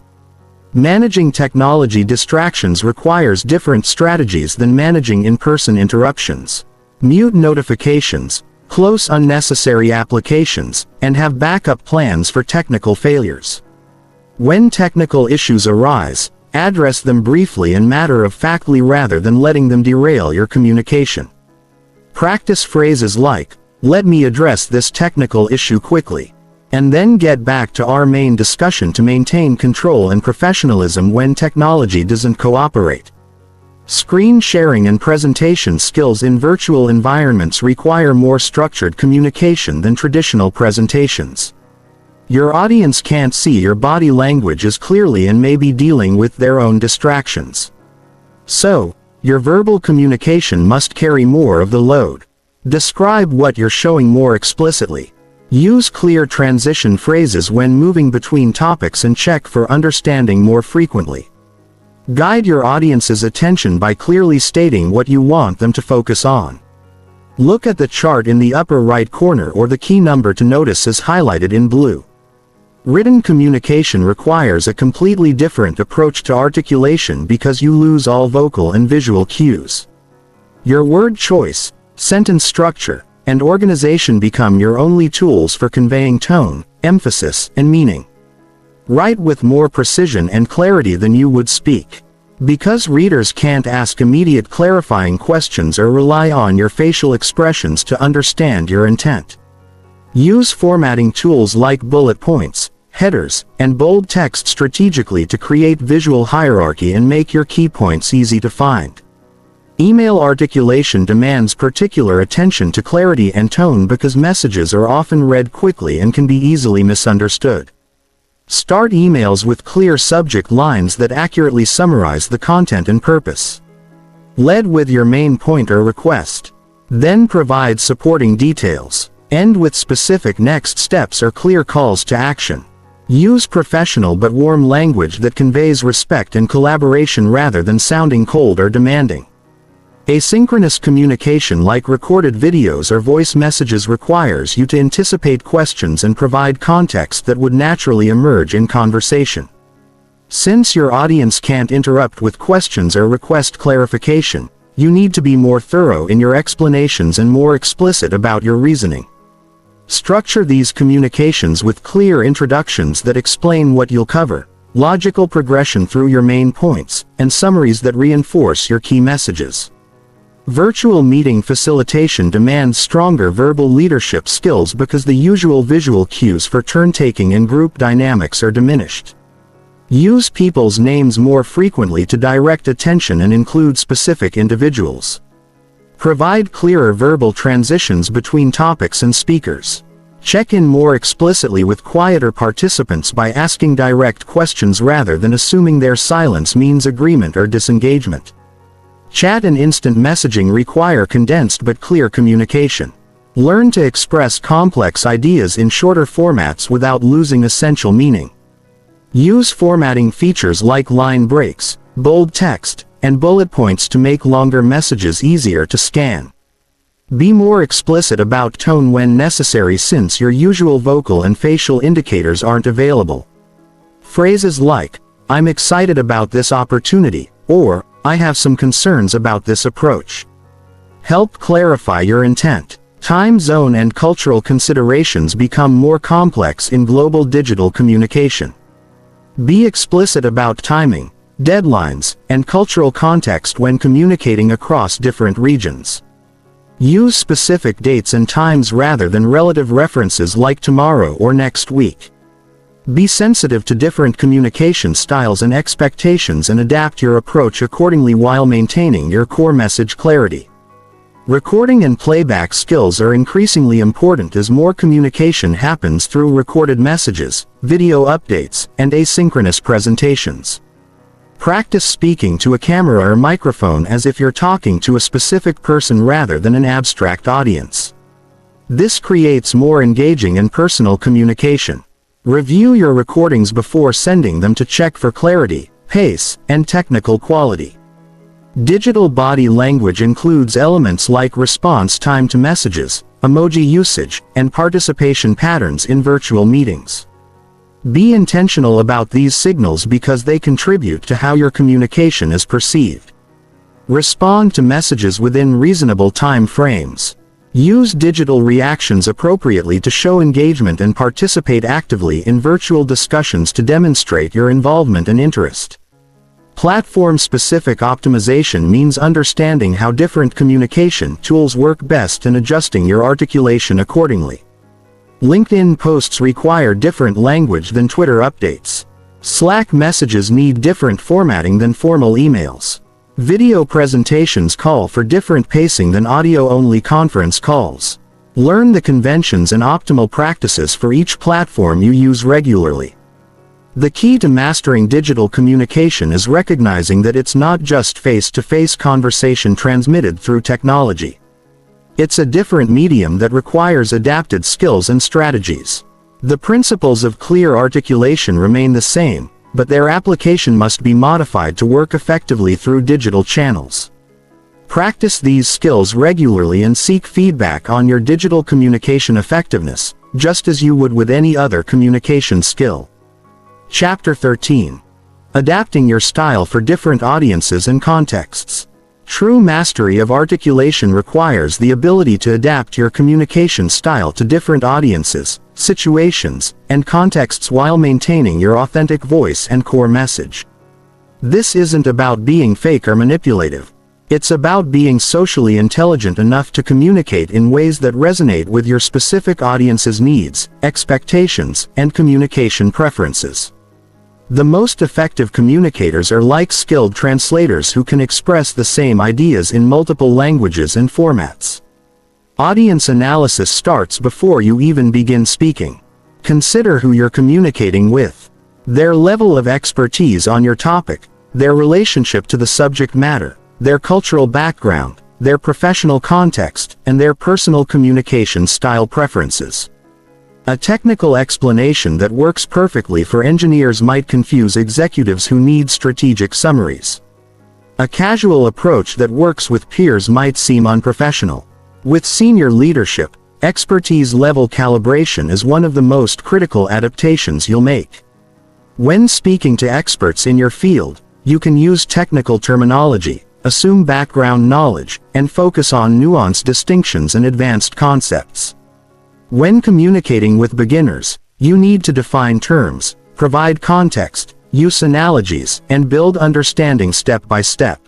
Managing technology distractions requires different strategies than managing in-person interruptions. Mute notifications, close unnecessary applications, and have backup plans for technical failures. When technical issues arise, address them briefly and matter-of-factly rather than letting them derail your communication. Practice phrases like, "Let me address this technical issue quickly," and then get back to our main discussion to maintain control and professionalism when technology doesn't cooperate. Screen sharing and presentation skills in virtual environments require more structured communication than traditional presentations. Your audience can't see your body language as clearly and may be dealing with their own distractions. So, your verbal communication must carry more of the load. Describe what you're showing more explicitly. Use clear transition phrases when moving between topics and check for understanding more frequently. Guide your audience's attention by clearly stating what you want them to focus on. Look at the chart in the upper right corner or the key number to notice is highlighted in blue. Written communication requires a completely different approach to articulation because you lose all vocal and visual cues. Your word choice, sentence structure, and organization become your only tools for conveying tone, emphasis, and meaning. Write with more precision and clarity than you would speak. Because readers can't ask immediate clarifying questions or rely on your facial expressions to understand your intent. Use formatting tools like bullet points, headers, and bold text strategically to create visual hierarchy and make your key points easy to find. Email articulation demands particular attention to clarity and tone because messages are often read quickly and can be easily misunderstood. Start emails with clear subject lines that accurately summarize the content and purpose. Lead with your main point or request. Then provide supporting details. End with specific next steps or clear calls to action. Use professional but warm language that conveys respect and collaboration rather than sounding cold or demanding. Asynchronous communication like recorded videos or voice messages requires you to anticipate questions and provide context that would naturally emerge in conversation. Since your audience can't interrupt with questions or request clarification, you need to be more thorough in your explanations and more explicit about your reasoning. Structure these communications with clear introductions that explain what you'll cover, logical progression through your main points, and summaries that reinforce your key messages. Virtual meeting facilitation demands stronger verbal leadership skills because the usual visual cues for turn-taking and group dynamics are diminished. Use people's names more frequently to direct attention and include specific individuals. Provide clearer verbal transitions between topics and speakers. Check in more explicitly with quieter participants by asking direct questions rather than assuming their silence means agreement or disengagement. Chat and instant messaging require condensed but clear communication. Learn to express complex ideas in shorter formats without losing essential meaning. Use formatting features like line breaks, bold text, and bullet points to make longer messages easier to scan. Be more explicit about tone when necessary since your usual vocal and facial indicators aren't available. Phrases like, "I'm excited about this opportunity," or, "I have some concerns about this approach," help clarify your intent. Time zone and cultural considerations become more complex in global digital communication. Be explicit about timing, deadlines, and cultural context when communicating across different regions. Use specific dates and times rather than relative references like tomorrow or next week. Be sensitive to different communication styles and expectations and adapt your approach accordingly while maintaining your core message clarity. Recording and playback skills are increasingly important as more communication happens through recorded messages, video updates, and asynchronous presentations. Practice speaking to a camera or microphone as if you're talking to a specific person rather than an abstract audience. This creates more engaging and personal communication. Review your recordings before sending them to check for clarity, pace, and technical quality. Digital body language includes elements like response time to messages, emoji usage, and participation patterns in virtual meetings. Be intentional about these signals because they contribute to how your communication is perceived. Respond to messages within reasonable time frames. Use digital reactions appropriately to show engagement and participate actively in virtual discussions to demonstrate your involvement and interest. Platform-specific optimization means understanding how different communication tools work best and adjusting your articulation accordingly. LinkedIn posts require different language than Twitter updates. Slack messages need different formatting than formal emails. Video presentations call for different pacing than audio-only conference calls. Learn the conventions and optimal practices for each platform you use regularly. The key to mastering digital communication is recognizing that it's not just face-to-face conversation transmitted through technology. It's a different medium that requires adapted skills and strategies. The principles of clear articulation remain the same, but their application must be modified to work effectively through digital channels. Practice these skills regularly and seek feedback on your digital communication effectiveness, just as you would with any other communication skill. Chapter 13. Adapting your style for different audiences and contexts. True mastery of articulation requires the ability to adapt your communication style to different audiences, situations, and contexts while maintaining your authentic voice and core message. This isn't about being fake or manipulative. It's about being socially intelligent enough to communicate in ways that resonate with your specific audience's needs, expectations, and communication preferences. The most effective communicators are like skilled translators who can express the same ideas in multiple languages and formats. Audience analysis starts before you even begin speaking. Consider who you're communicating with, their level of expertise on your topic, their relationship to the subject matter, their cultural background, their professional context, and their personal communication style preferences. A technical explanation that works perfectly for engineers might confuse executives who need strategic summaries. A casual approach that works with peers might seem unprofessional. With senior leadership, expertise-level calibration is one of the most critical adaptations you'll make. When speaking to experts in your field, you can use technical terminology, assume background knowledge, and focus on nuanced distinctions and advanced concepts. When communicating with beginners, you need to define terms, provide context, use analogies, and build understanding step by step.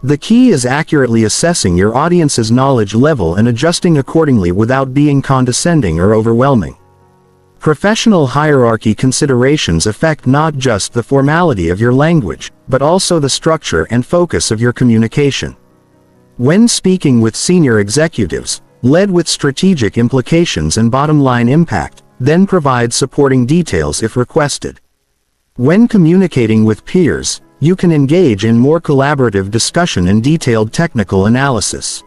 The key is accurately assessing your audience's knowledge level and adjusting accordingly without being condescending or overwhelming. Professional hierarchy considerations affect not just the formality of your language, but also the structure and focus of your communication. When speaking with senior executives, lead with strategic implications and bottom-line impact, then provide supporting details if requested. When communicating with peers, you can engage in more collaborative discussion and detailed technical analysis.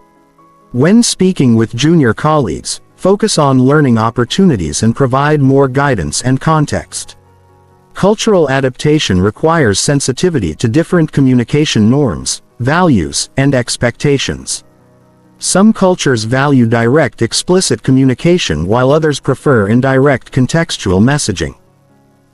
When speaking with junior colleagues, focus on learning opportunities and provide more guidance and context. Cultural adaptation requires sensitivity to different communication norms, values, and expectations. Some cultures value direct explicit communication while others prefer indirect contextual messaging.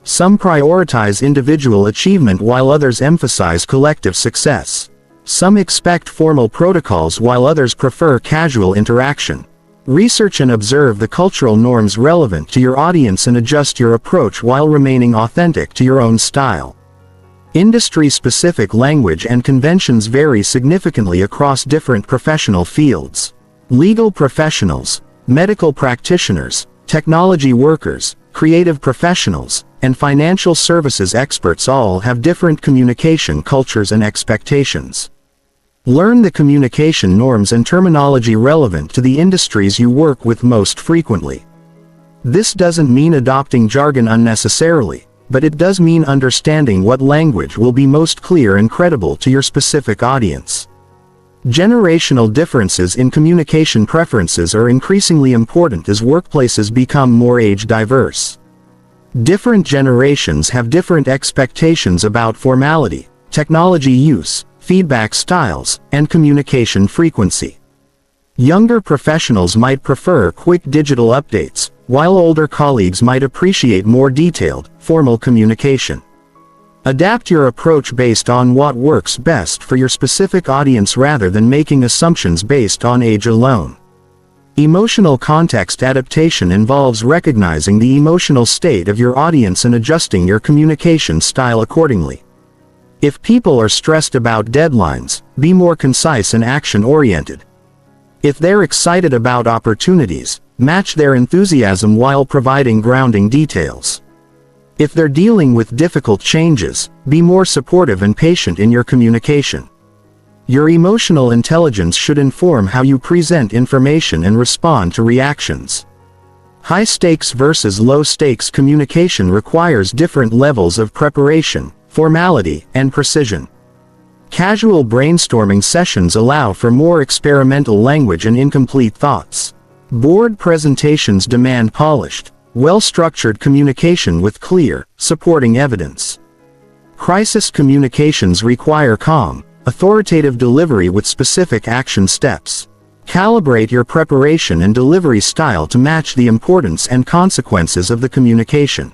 Some prioritize individual achievement while others emphasize collective success. Some expect formal protocols while others prefer casual interaction. Research and observe the cultural norms relevant to your audience and adjust your approach while remaining authentic to your own style. Industry-specific language and conventions vary significantly across different professional fields. Legal professionals, medical practitioners, technology workers, creative professionals, and financial services experts all have different communication cultures and expectations. Learn the communication norms and terminology relevant to the industries you work with most frequently. This doesn't mean adopting jargon unnecessarily, but it does mean understanding what language will be most clear and credible to your specific audience. Generational differences in communication preferences are increasingly important as workplaces become more age diverse. Different generations have different expectations about formality, technology use, feedback styles, and communication frequency. Younger professionals might prefer quick digital updates, while older colleagues might appreciate more detailed, formal communication. Adapt your approach based on what works best for your specific audience rather than making assumptions based on age alone. Emotional context adaptation involves recognizing the emotional state of your audience and adjusting your communication style accordingly. If people are stressed about deadlines, be more concise and action-oriented. If they're excited about opportunities, match their enthusiasm while providing grounding details. If they're dealing with difficult changes, be more supportive and patient in your communication. Your emotional intelligence should inform how you present information and respond to reactions. High-stakes versus low-stakes communication requires different levels of preparation, formality, and precision. Casual brainstorming sessions allow for more experimental language and incomplete thoughts. Board presentations demand polished, well-structured communication with clear, supporting evidence. Crisis communications require calm, authoritative delivery with specific action steps. Calibrate your preparation and delivery style to match the importance and consequences of the communication.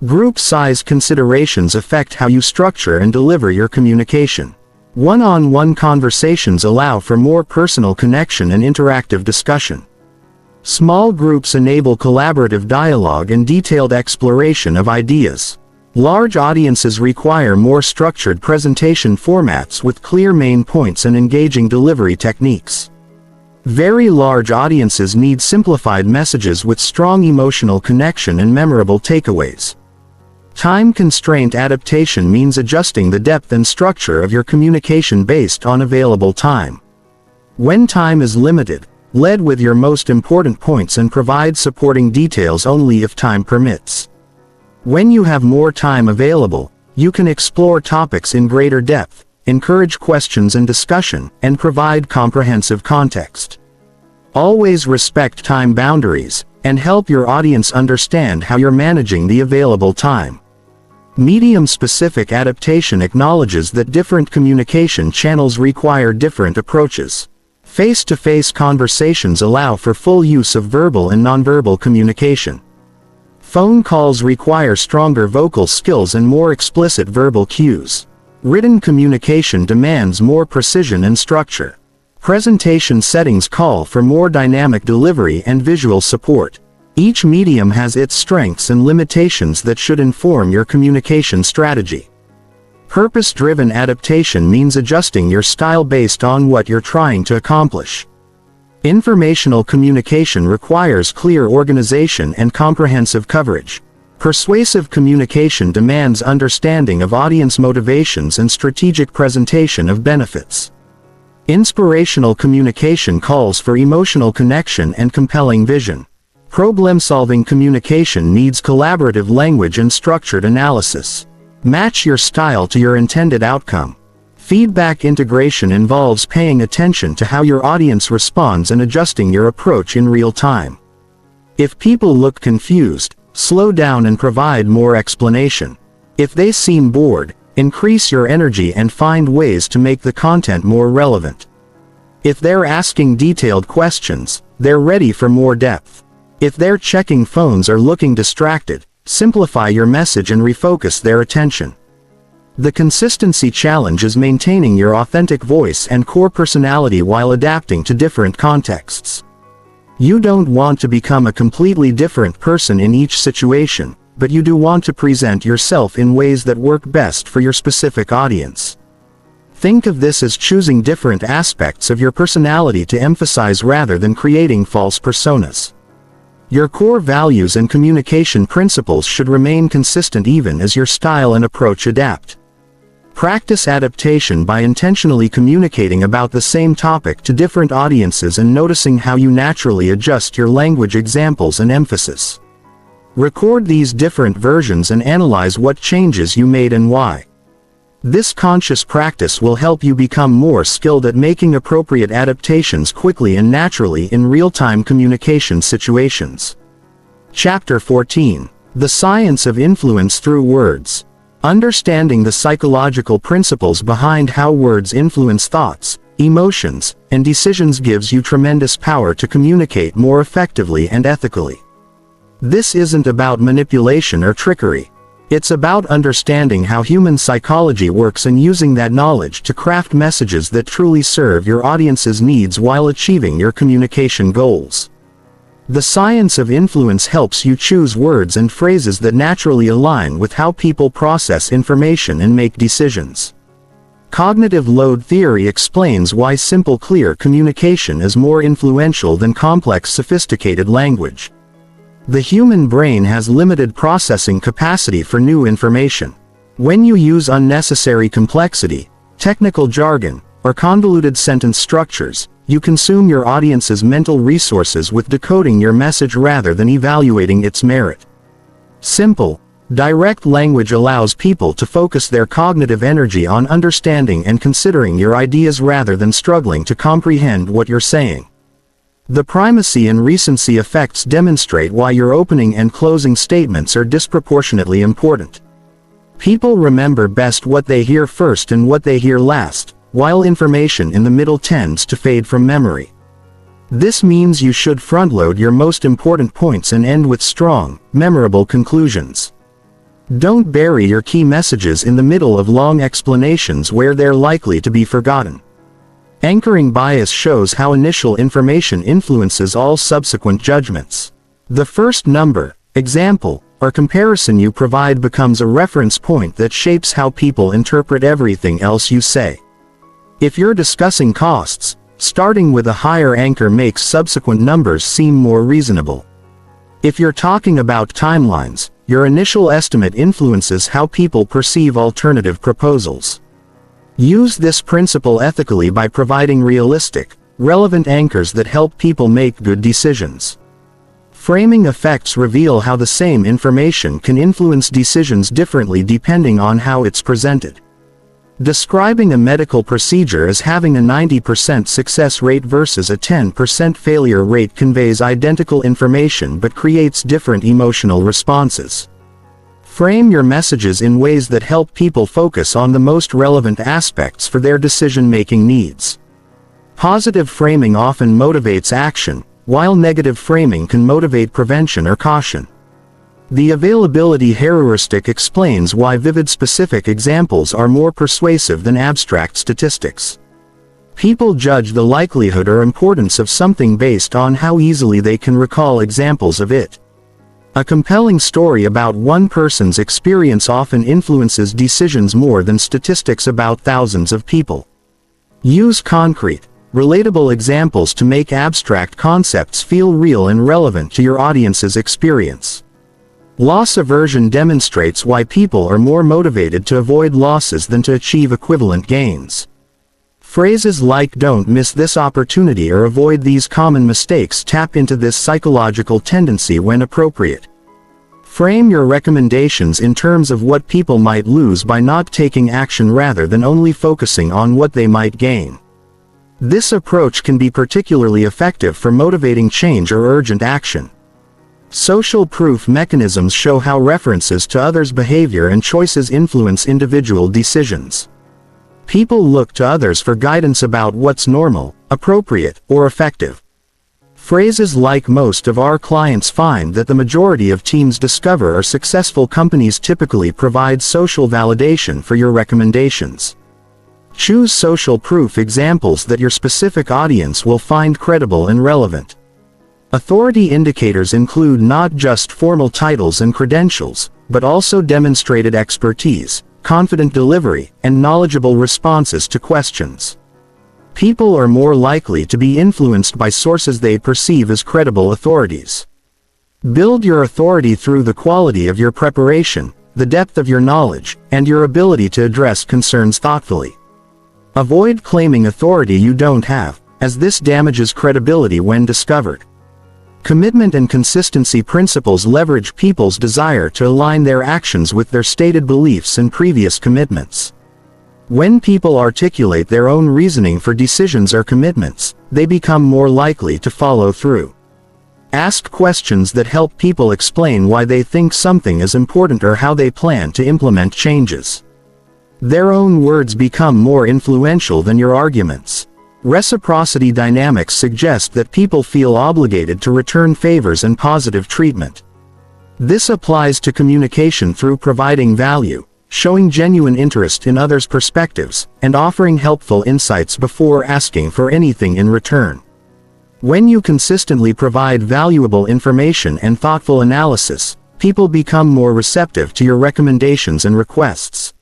Group size considerations affect how you structure and deliver your communication. One-on-one conversations allow for more personal connection and interactive discussion. Small groups enable collaborative dialogue and detailed exploration of ideas. Large audiences require more structured presentation formats with clear main points and engaging delivery techniques. Very large audiences need simplified messages with strong emotional connection and memorable takeaways. Time constraint adaptation means adjusting the depth and structure of your communication based on available time. When time is limited, lead with your most important points and provide supporting details only if time permits. When you have more time available, you can explore topics in greater depth, encourage questions and discussion, and provide comprehensive context. Always respect time boundaries, and help your audience understand how you're managing the available time. Medium-specific adaptation acknowledges that different communication channels require different approaches. Face-to-face conversations allow for full use of verbal and nonverbal communication. Phone calls require stronger vocal skills and more explicit verbal cues. Written communication demands more precision and structure. Presentation settings call for more dynamic delivery and visual support. Each medium has its strengths and limitations that should inform your communication strategy. Purpose-driven adaptation means adjusting your style based on what you're trying to accomplish. Informational communication requires clear organization and comprehensive coverage. Persuasive communication demands understanding of audience motivations and strategic presentation of benefits. Inspirational communication calls for emotional connection and compelling vision. Problem-solving communication needs collaborative language and structured analysis. Match your style to your intended outcome. Feedback integration involves paying attention to how your audience responds and adjusting your approach in real time. If people look confused, slow down and provide more explanation. If they seem bored, increase your energy and find ways to make the content more relevant. If they're asking detailed questions, they're ready for more depth. If they're checking phones or looking distracted, Simplify your message and refocus their attention. The consistency challenge is maintaining your authentic voice and core personality while adapting to different contexts. You don't want to become a completely different person in each situation, but you do want to present yourself in ways that work best for your specific audience. Think of this as choosing different aspects of your personality to emphasize rather than creating false personas. Your core values and communication principles should remain consistent even as your style and approach adapt. Practice adaptation by intentionally communicating about the same topic to different audiences and noticing how you naturally adjust your language, examples, and emphasis. Record these different versions and analyze what changes you made and why. This conscious practice will help you become more skilled at making appropriate adaptations quickly and naturally in real-time communication situations. Chapter 14. The Science of Influence Through Words. Understanding the psychological principles behind how words influence thoughts, emotions, and decisions gives you tremendous power to communicate more effectively and ethically. This isn't about manipulation or trickery. It's about understanding how human psychology works and using that knowledge to craft messages that truly serve your audience's needs while achieving your communication goals. The science of influence helps you choose words and phrases that naturally align with how people process information and make decisions. Cognitive load theory explains why simple, clear communication is more influential than complex, sophisticated language. The human brain has limited processing capacity for new information. When you use unnecessary complexity, technical jargon, or convoluted sentence structures, you consume your audience's mental resources with decoding your message rather than evaluating its merit. Simple, direct language allows people to focus their cognitive energy on understanding and considering your ideas rather than struggling to comprehend what you're saying. The primacy and recency effects demonstrate why your opening and closing statements are disproportionately important. People remember best what they hear first and what they hear last, while information in the middle tends to fade from memory. This means you should front-load your most important points and end with strong, memorable conclusions. Don't bury your key messages in the middle of long explanations where they're likely to be forgotten. Anchoring bias shows how initial information influences all subsequent judgments. The first number, example, or comparison you provide becomes a reference point that shapes how people interpret everything else you say. If you're discussing costs, starting with a higher anchor makes subsequent numbers seem more reasonable. If you're talking about timelines, your initial estimate influences how people perceive alternative proposals. Use this principle ethically by providing realistic, relevant anchors that help people make good decisions. Framing effects reveal how the same information can influence decisions differently depending on how it's presented. Describing a medical procedure as having a 90% success rate versus a 10% failure rate conveys identical information but creates different emotional responses. Frame your messages in ways that help people focus on the most relevant aspects for their decision-making needs. Positive framing often motivates action, while negative framing can motivate prevention or caution. The availability heuristic explains why vivid specific examples are more persuasive than abstract statistics. People judge the likelihood or importance of something based on how easily they can recall examples of it. A compelling story about one person's experience often influences decisions more than statistics about thousands of people. Use concrete, relatable examples to make abstract concepts feel real and relevant to your audience's experience. Loss aversion demonstrates why people are more motivated to avoid losses than to achieve equivalent gains. Phrases like "don't miss this opportunity" or "avoid these common mistakes" tap into this psychological tendency when appropriate. Frame your recommendations in terms of what people might lose by not taking action rather than only focusing on what they might gain. This approach can be particularly effective for motivating change or urgent action. Social proof mechanisms show how references to others' behavior and choices influence individual decisions. People look to others for guidance about what's normal, appropriate, or effective. Phrases like most of our clients find that the majority of teams discover are successful companies typically provide social validation for your recommendations. Choose social proof examples that your specific audience will find credible and relevant. Authority indicators include not just formal titles and credentials, but also demonstrated expertise, confident delivery, and knowledgeable responses to questions. People are more likely to be influenced by sources they perceive as credible authorities. Build your authority through the quality of your preparation, the depth of your knowledge, and your ability to address concerns thoughtfully. Avoid claiming authority you don't have, as this damages credibility when discovered. Commitment and consistency principles leverage people's desire to align their actions with their stated beliefs and previous commitments. When people articulate their own reasoning for decisions or commitments, they become more likely to follow through. Ask questions that help people explain why they think something is important or how they plan to implement changes. Their own words become more influential than your arguments. Reciprocity dynamics suggest that people feel obligated to return favors and positive treatment. This applies to communication through providing value, showing genuine interest in others' perspectives, and offering helpful insights before asking for anything in return. When you consistently provide valuable information and thoughtful analysis, people become more receptive to your recommendations and requests.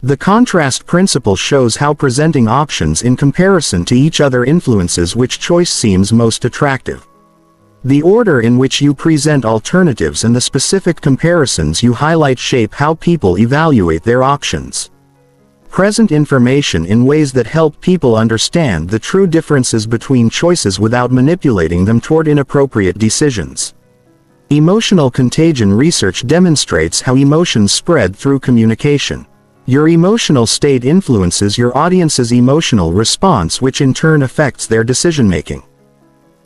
The contrast principle shows how presenting options in comparison to each other influences which choice seems most attractive. The order in which you present alternatives and the specific comparisons you highlight shape how people evaluate their options. Present information in ways that help people understand the true differences between choices without manipulating them toward inappropriate decisions. Emotional contagion research demonstrates how emotions spread through communication. Your emotional state influences your audience's emotional response, which in turn affects their decision-making.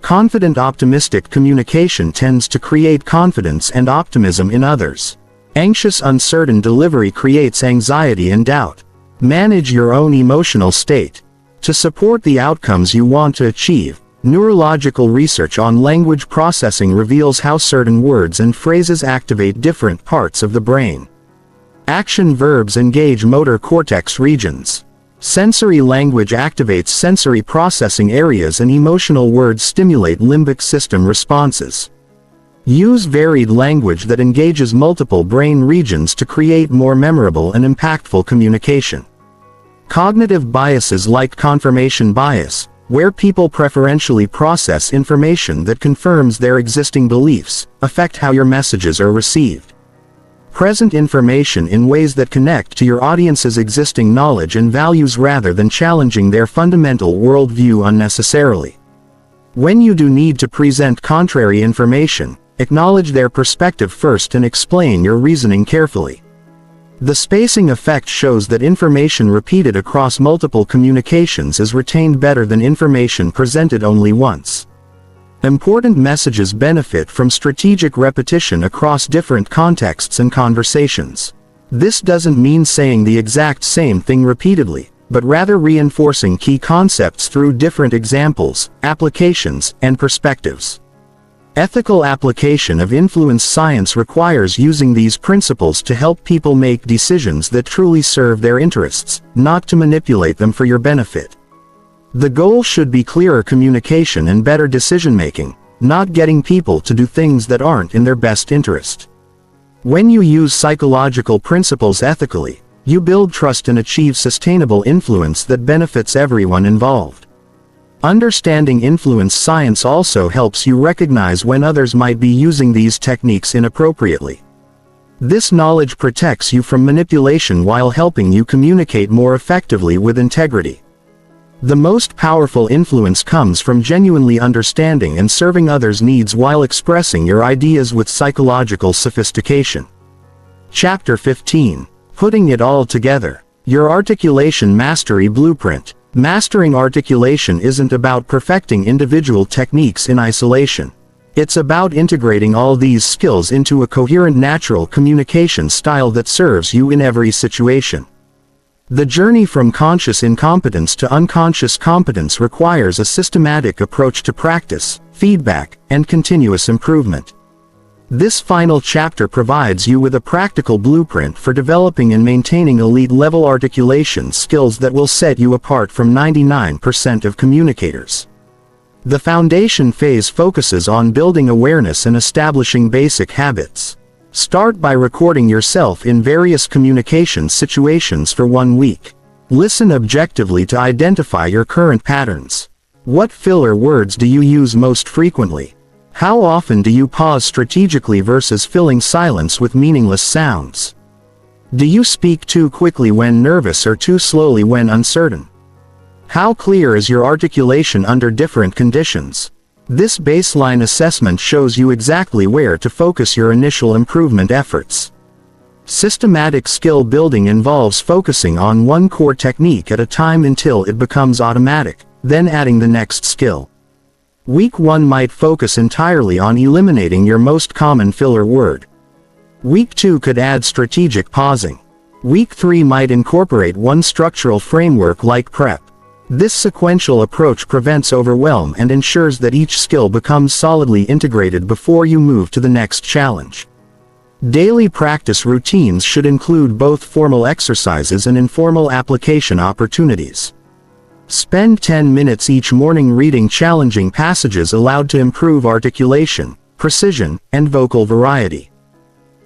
Confident, optimistic communication tends to create confidence and optimism in others. Anxious, uncertain delivery creates anxiety and doubt. Manage your own emotional state. To support the outcomes you want to achieve, neurological research on language processing reveals how certain words and phrases activate different parts of the brain. Action verbs engage motor cortex regions. Sensory language activates sensory processing areas and emotional words stimulate limbic system responses. Use varied language that engages multiple brain regions to create more memorable and impactful communication. Cognitive biases like confirmation bias, where people preferentially process information that confirms their existing beliefs, affect how your messages are received. Present information in ways that connect to your audience's existing knowledge and values rather than challenging their fundamental worldview unnecessarily. When you do need to present contrary information, acknowledge their perspective first and explain your reasoning carefully. The spacing effect shows that information repeated across multiple communications is retained better than information presented only once. Important messages benefit from strategic repetition across different contexts and conversations. This doesn't mean saying the exact same thing repeatedly, but rather reinforcing key concepts through different examples, applications, and perspectives. Ethical application of influence science requires using these principles to help people make decisions that truly serve their interests, not to manipulate them for your benefit. The goal should be clearer communication and better decision-making, not getting people to do things that aren't in their best interest. When you use psychological principles ethically, you build trust and achieve sustainable influence that benefits everyone involved. Understanding influence science also helps you recognize when others might be using these techniques inappropriately. This knowledge protects you from manipulation while helping you communicate more effectively with integrity. The most powerful influence comes from genuinely understanding and serving others' needs while expressing your ideas with psychological sophistication. Chapter 15. Putting it all together. Your articulation mastery blueprint. Mastering articulation isn't about perfecting individual techniques in isolation. It's about integrating all these skills into a coherent, natural communication style that serves you in every situation. The journey from conscious incompetence to unconscious competence requires a systematic approach to practice, feedback, and continuous improvement. This final chapter provides you with a practical blueprint for developing and maintaining elite-level articulation skills that will set you apart from 99% of communicators. The foundation phase focuses on building awareness and establishing basic habits. Start by recording yourself in various communication situations for 1 week. Listen objectively to identify your current patterns. What filler words do you use most frequently? How often do you pause strategically versus filling silence with meaningless sounds? Do you speak too quickly when nervous or too slowly when uncertain? How clear is your articulation under different conditions? This baseline assessment shows you exactly where to focus your initial improvement efforts. Systematic skill building involves focusing on one core technique at a time until it becomes automatic, then adding the next skill. Week 1 might focus entirely on eliminating your most common filler word. Week 2 could add strategic pausing. Week 3 might incorporate one structural framework like prep. This sequential approach prevents overwhelm and ensures that each skill becomes solidly integrated before you move to the next challenge. Daily practice routines should include both formal exercises and informal application opportunities. Spend 10 minutes each morning reading challenging passages aloud to improve articulation, precision, and vocal variety.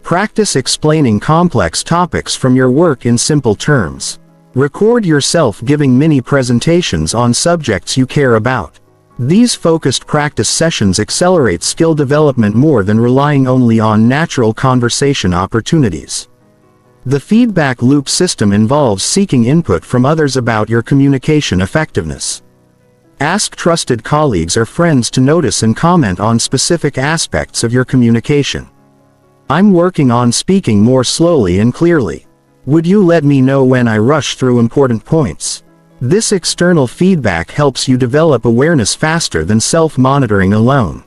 Practice explaining complex topics from your work in simple terms. Record yourself giving mini presentations on subjects you care about. These focused practice sessions accelerate skill development more than relying only on natural conversation opportunities. The feedback loop system involves seeking input from others about your communication effectiveness. Ask trusted colleagues or friends to notice and comment on specific aspects of your communication. I'm working on speaking more slowly and clearly. Would you let me know when I rush through important points? This external feedback helps you develop awareness faster than self-monitoring alone.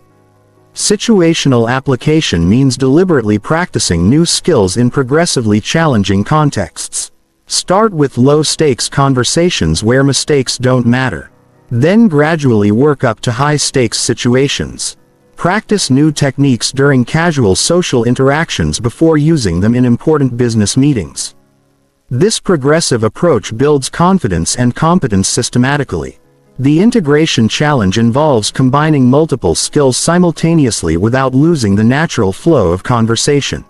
Situational application means deliberately practicing new skills in progressively challenging contexts. Start with low-stakes conversations where mistakes don't matter. Then gradually work up to high-stakes situations. Practice new techniques during casual social interactions before using them in important business meetings. This progressive approach builds confidence and competence systematically. The integration challenge involves combining multiple skills simultaneously without losing the natural flow of conversation.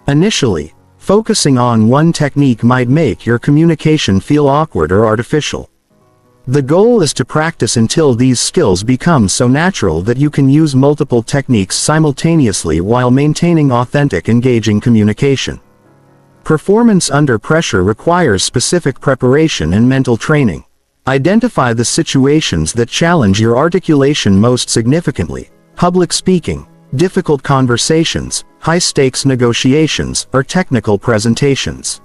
Initially, focusing on one technique might make your communication feel awkward or artificial. The goal is to practice until these skills become so natural that you can use multiple techniques simultaneously while maintaining authentic, engaging communication. Performance under pressure requires specific preparation and mental training. Identify the situations that challenge your articulation most significantly: public speaking, difficult conversations, high-stakes negotiations, or technical presentations.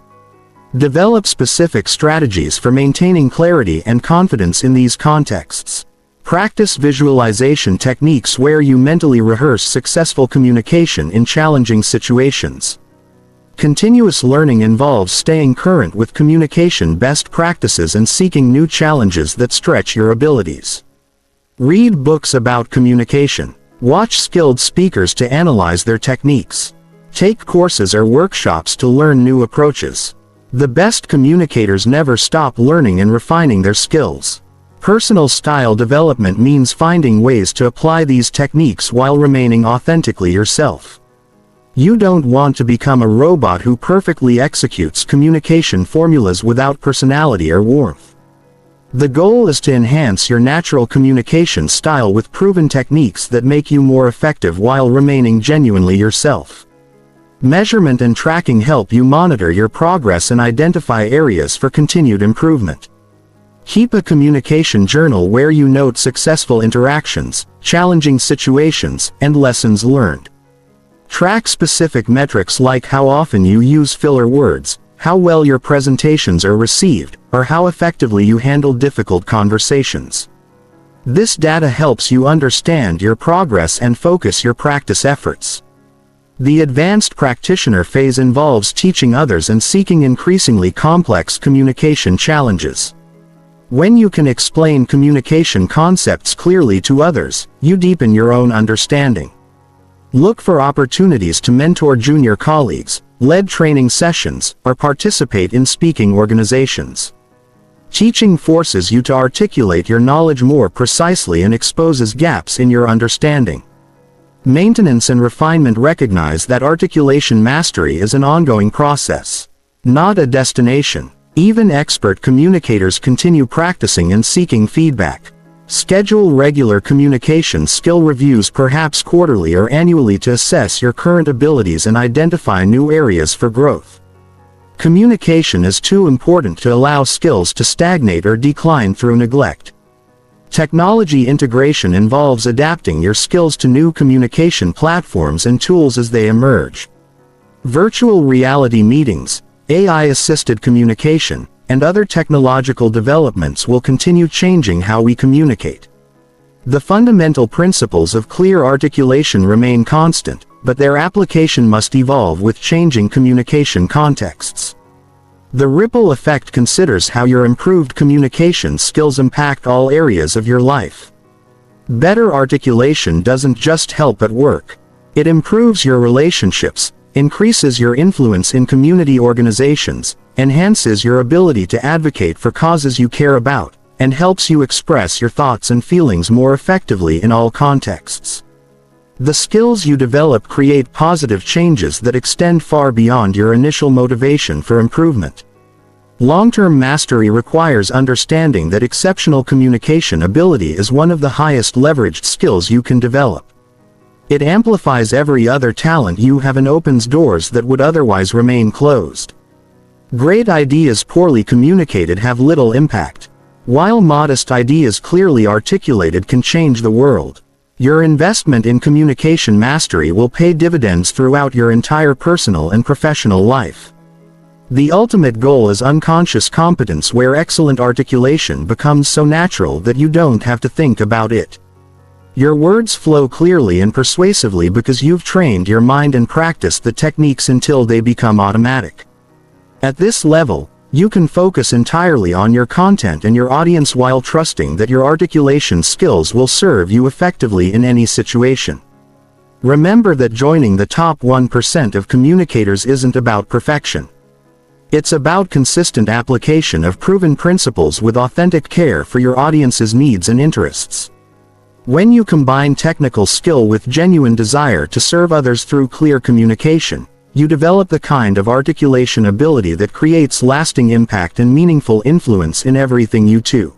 Develop specific strategies for maintaining clarity and confidence in these contexts. Practice visualization techniques where you mentally rehearse successful communication in challenging situations. Continuous learning involves staying current with communication best practices and seeking new challenges that stretch your abilities. Read books about communication. Watch skilled speakers to analyze their techniques. Take courses or workshops to learn new approaches. The best communicators never stop learning and refining their skills. Personal style development means finding ways to apply these techniques while remaining authentically yourself. You don't want to become a robot who perfectly executes communication formulas without personality or warmth. The goal is to enhance your natural communication style with proven techniques that make you more effective while remaining genuinely yourself. Measurement and tracking help you monitor your progress and identify areas for continued improvement. Keep a communication journal where you note successful interactions, challenging situations, and lessons learned. Track specific metrics like how often you use filler words, how well your presentations are received, or how effectively you handle difficult conversations. This data helps you understand your progress and focus your practice efforts. The advanced practitioner phase involves teaching others and seeking increasingly complex communication challenges. When you can explain communication concepts clearly to others, you deepen your own understanding. Look for opportunities to mentor junior colleagues, lead training sessions, or participate in speaking organizations. Teaching forces you to articulate your knowledge more precisely and exposes gaps in your understanding. Maintenance and refinement recognize that articulation mastery is an ongoing process, not a destination. Even expert communicators continue practicing and seeking feedback. Schedule regular communication skill reviews, perhaps quarterly or annually, to assess your current abilities and identify new areas for growth. Communication is too important to allow skills to stagnate or decline through neglect. Technology integration involves adapting your skills to new communication platforms and tools as they emerge. Virtual reality meetings, AI-assisted communication, and other technological developments will continue changing how we communicate. The fundamental principles of clear articulation remain constant, but their application must evolve with changing communication contexts. The ripple effect considers how your improved communication skills impact all areas of your life. Better articulation doesn't just help at work. It improves your relationships, increases your influence in community organizations, enhances your ability to advocate for causes you care about, and helps you express your thoughts and feelings more effectively in all contexts. The skills you develop create positive changes that extend far beyond your initial motivation for improvement. Long-term mastery requires understanding that exceptional communication ability is one of the highest leveraged skills you can develop. It amplifies every other talent you have and opens doors that would otherwise remain closed. Great ideas poorly communicated have little impact, while modest ideas clearly articulated can change the world. Your investment in communication mastery will pay dividends throughout your entire personal and professional life. The ultimate goal is unconscious competence, where excellent articulation becomes so natural that you don't have to think about it. Your words flow clearly and persuasively because you've trained your mind and practiced the techniques until they become automatic. At this level, you can focus entirely on your content and your audience while trusting that your articulation skills will serve you effectively in any situation. Remember that joining the top 1% of communicators isn't about perfection. It's about consistent application of proven principles with authentic care for your audience's needs and interests. When you combine technical skill with genuine desire to serve others through clear communication, you develop the kind of articulation ability that creates lasting impact and meaningful influence in everything you do.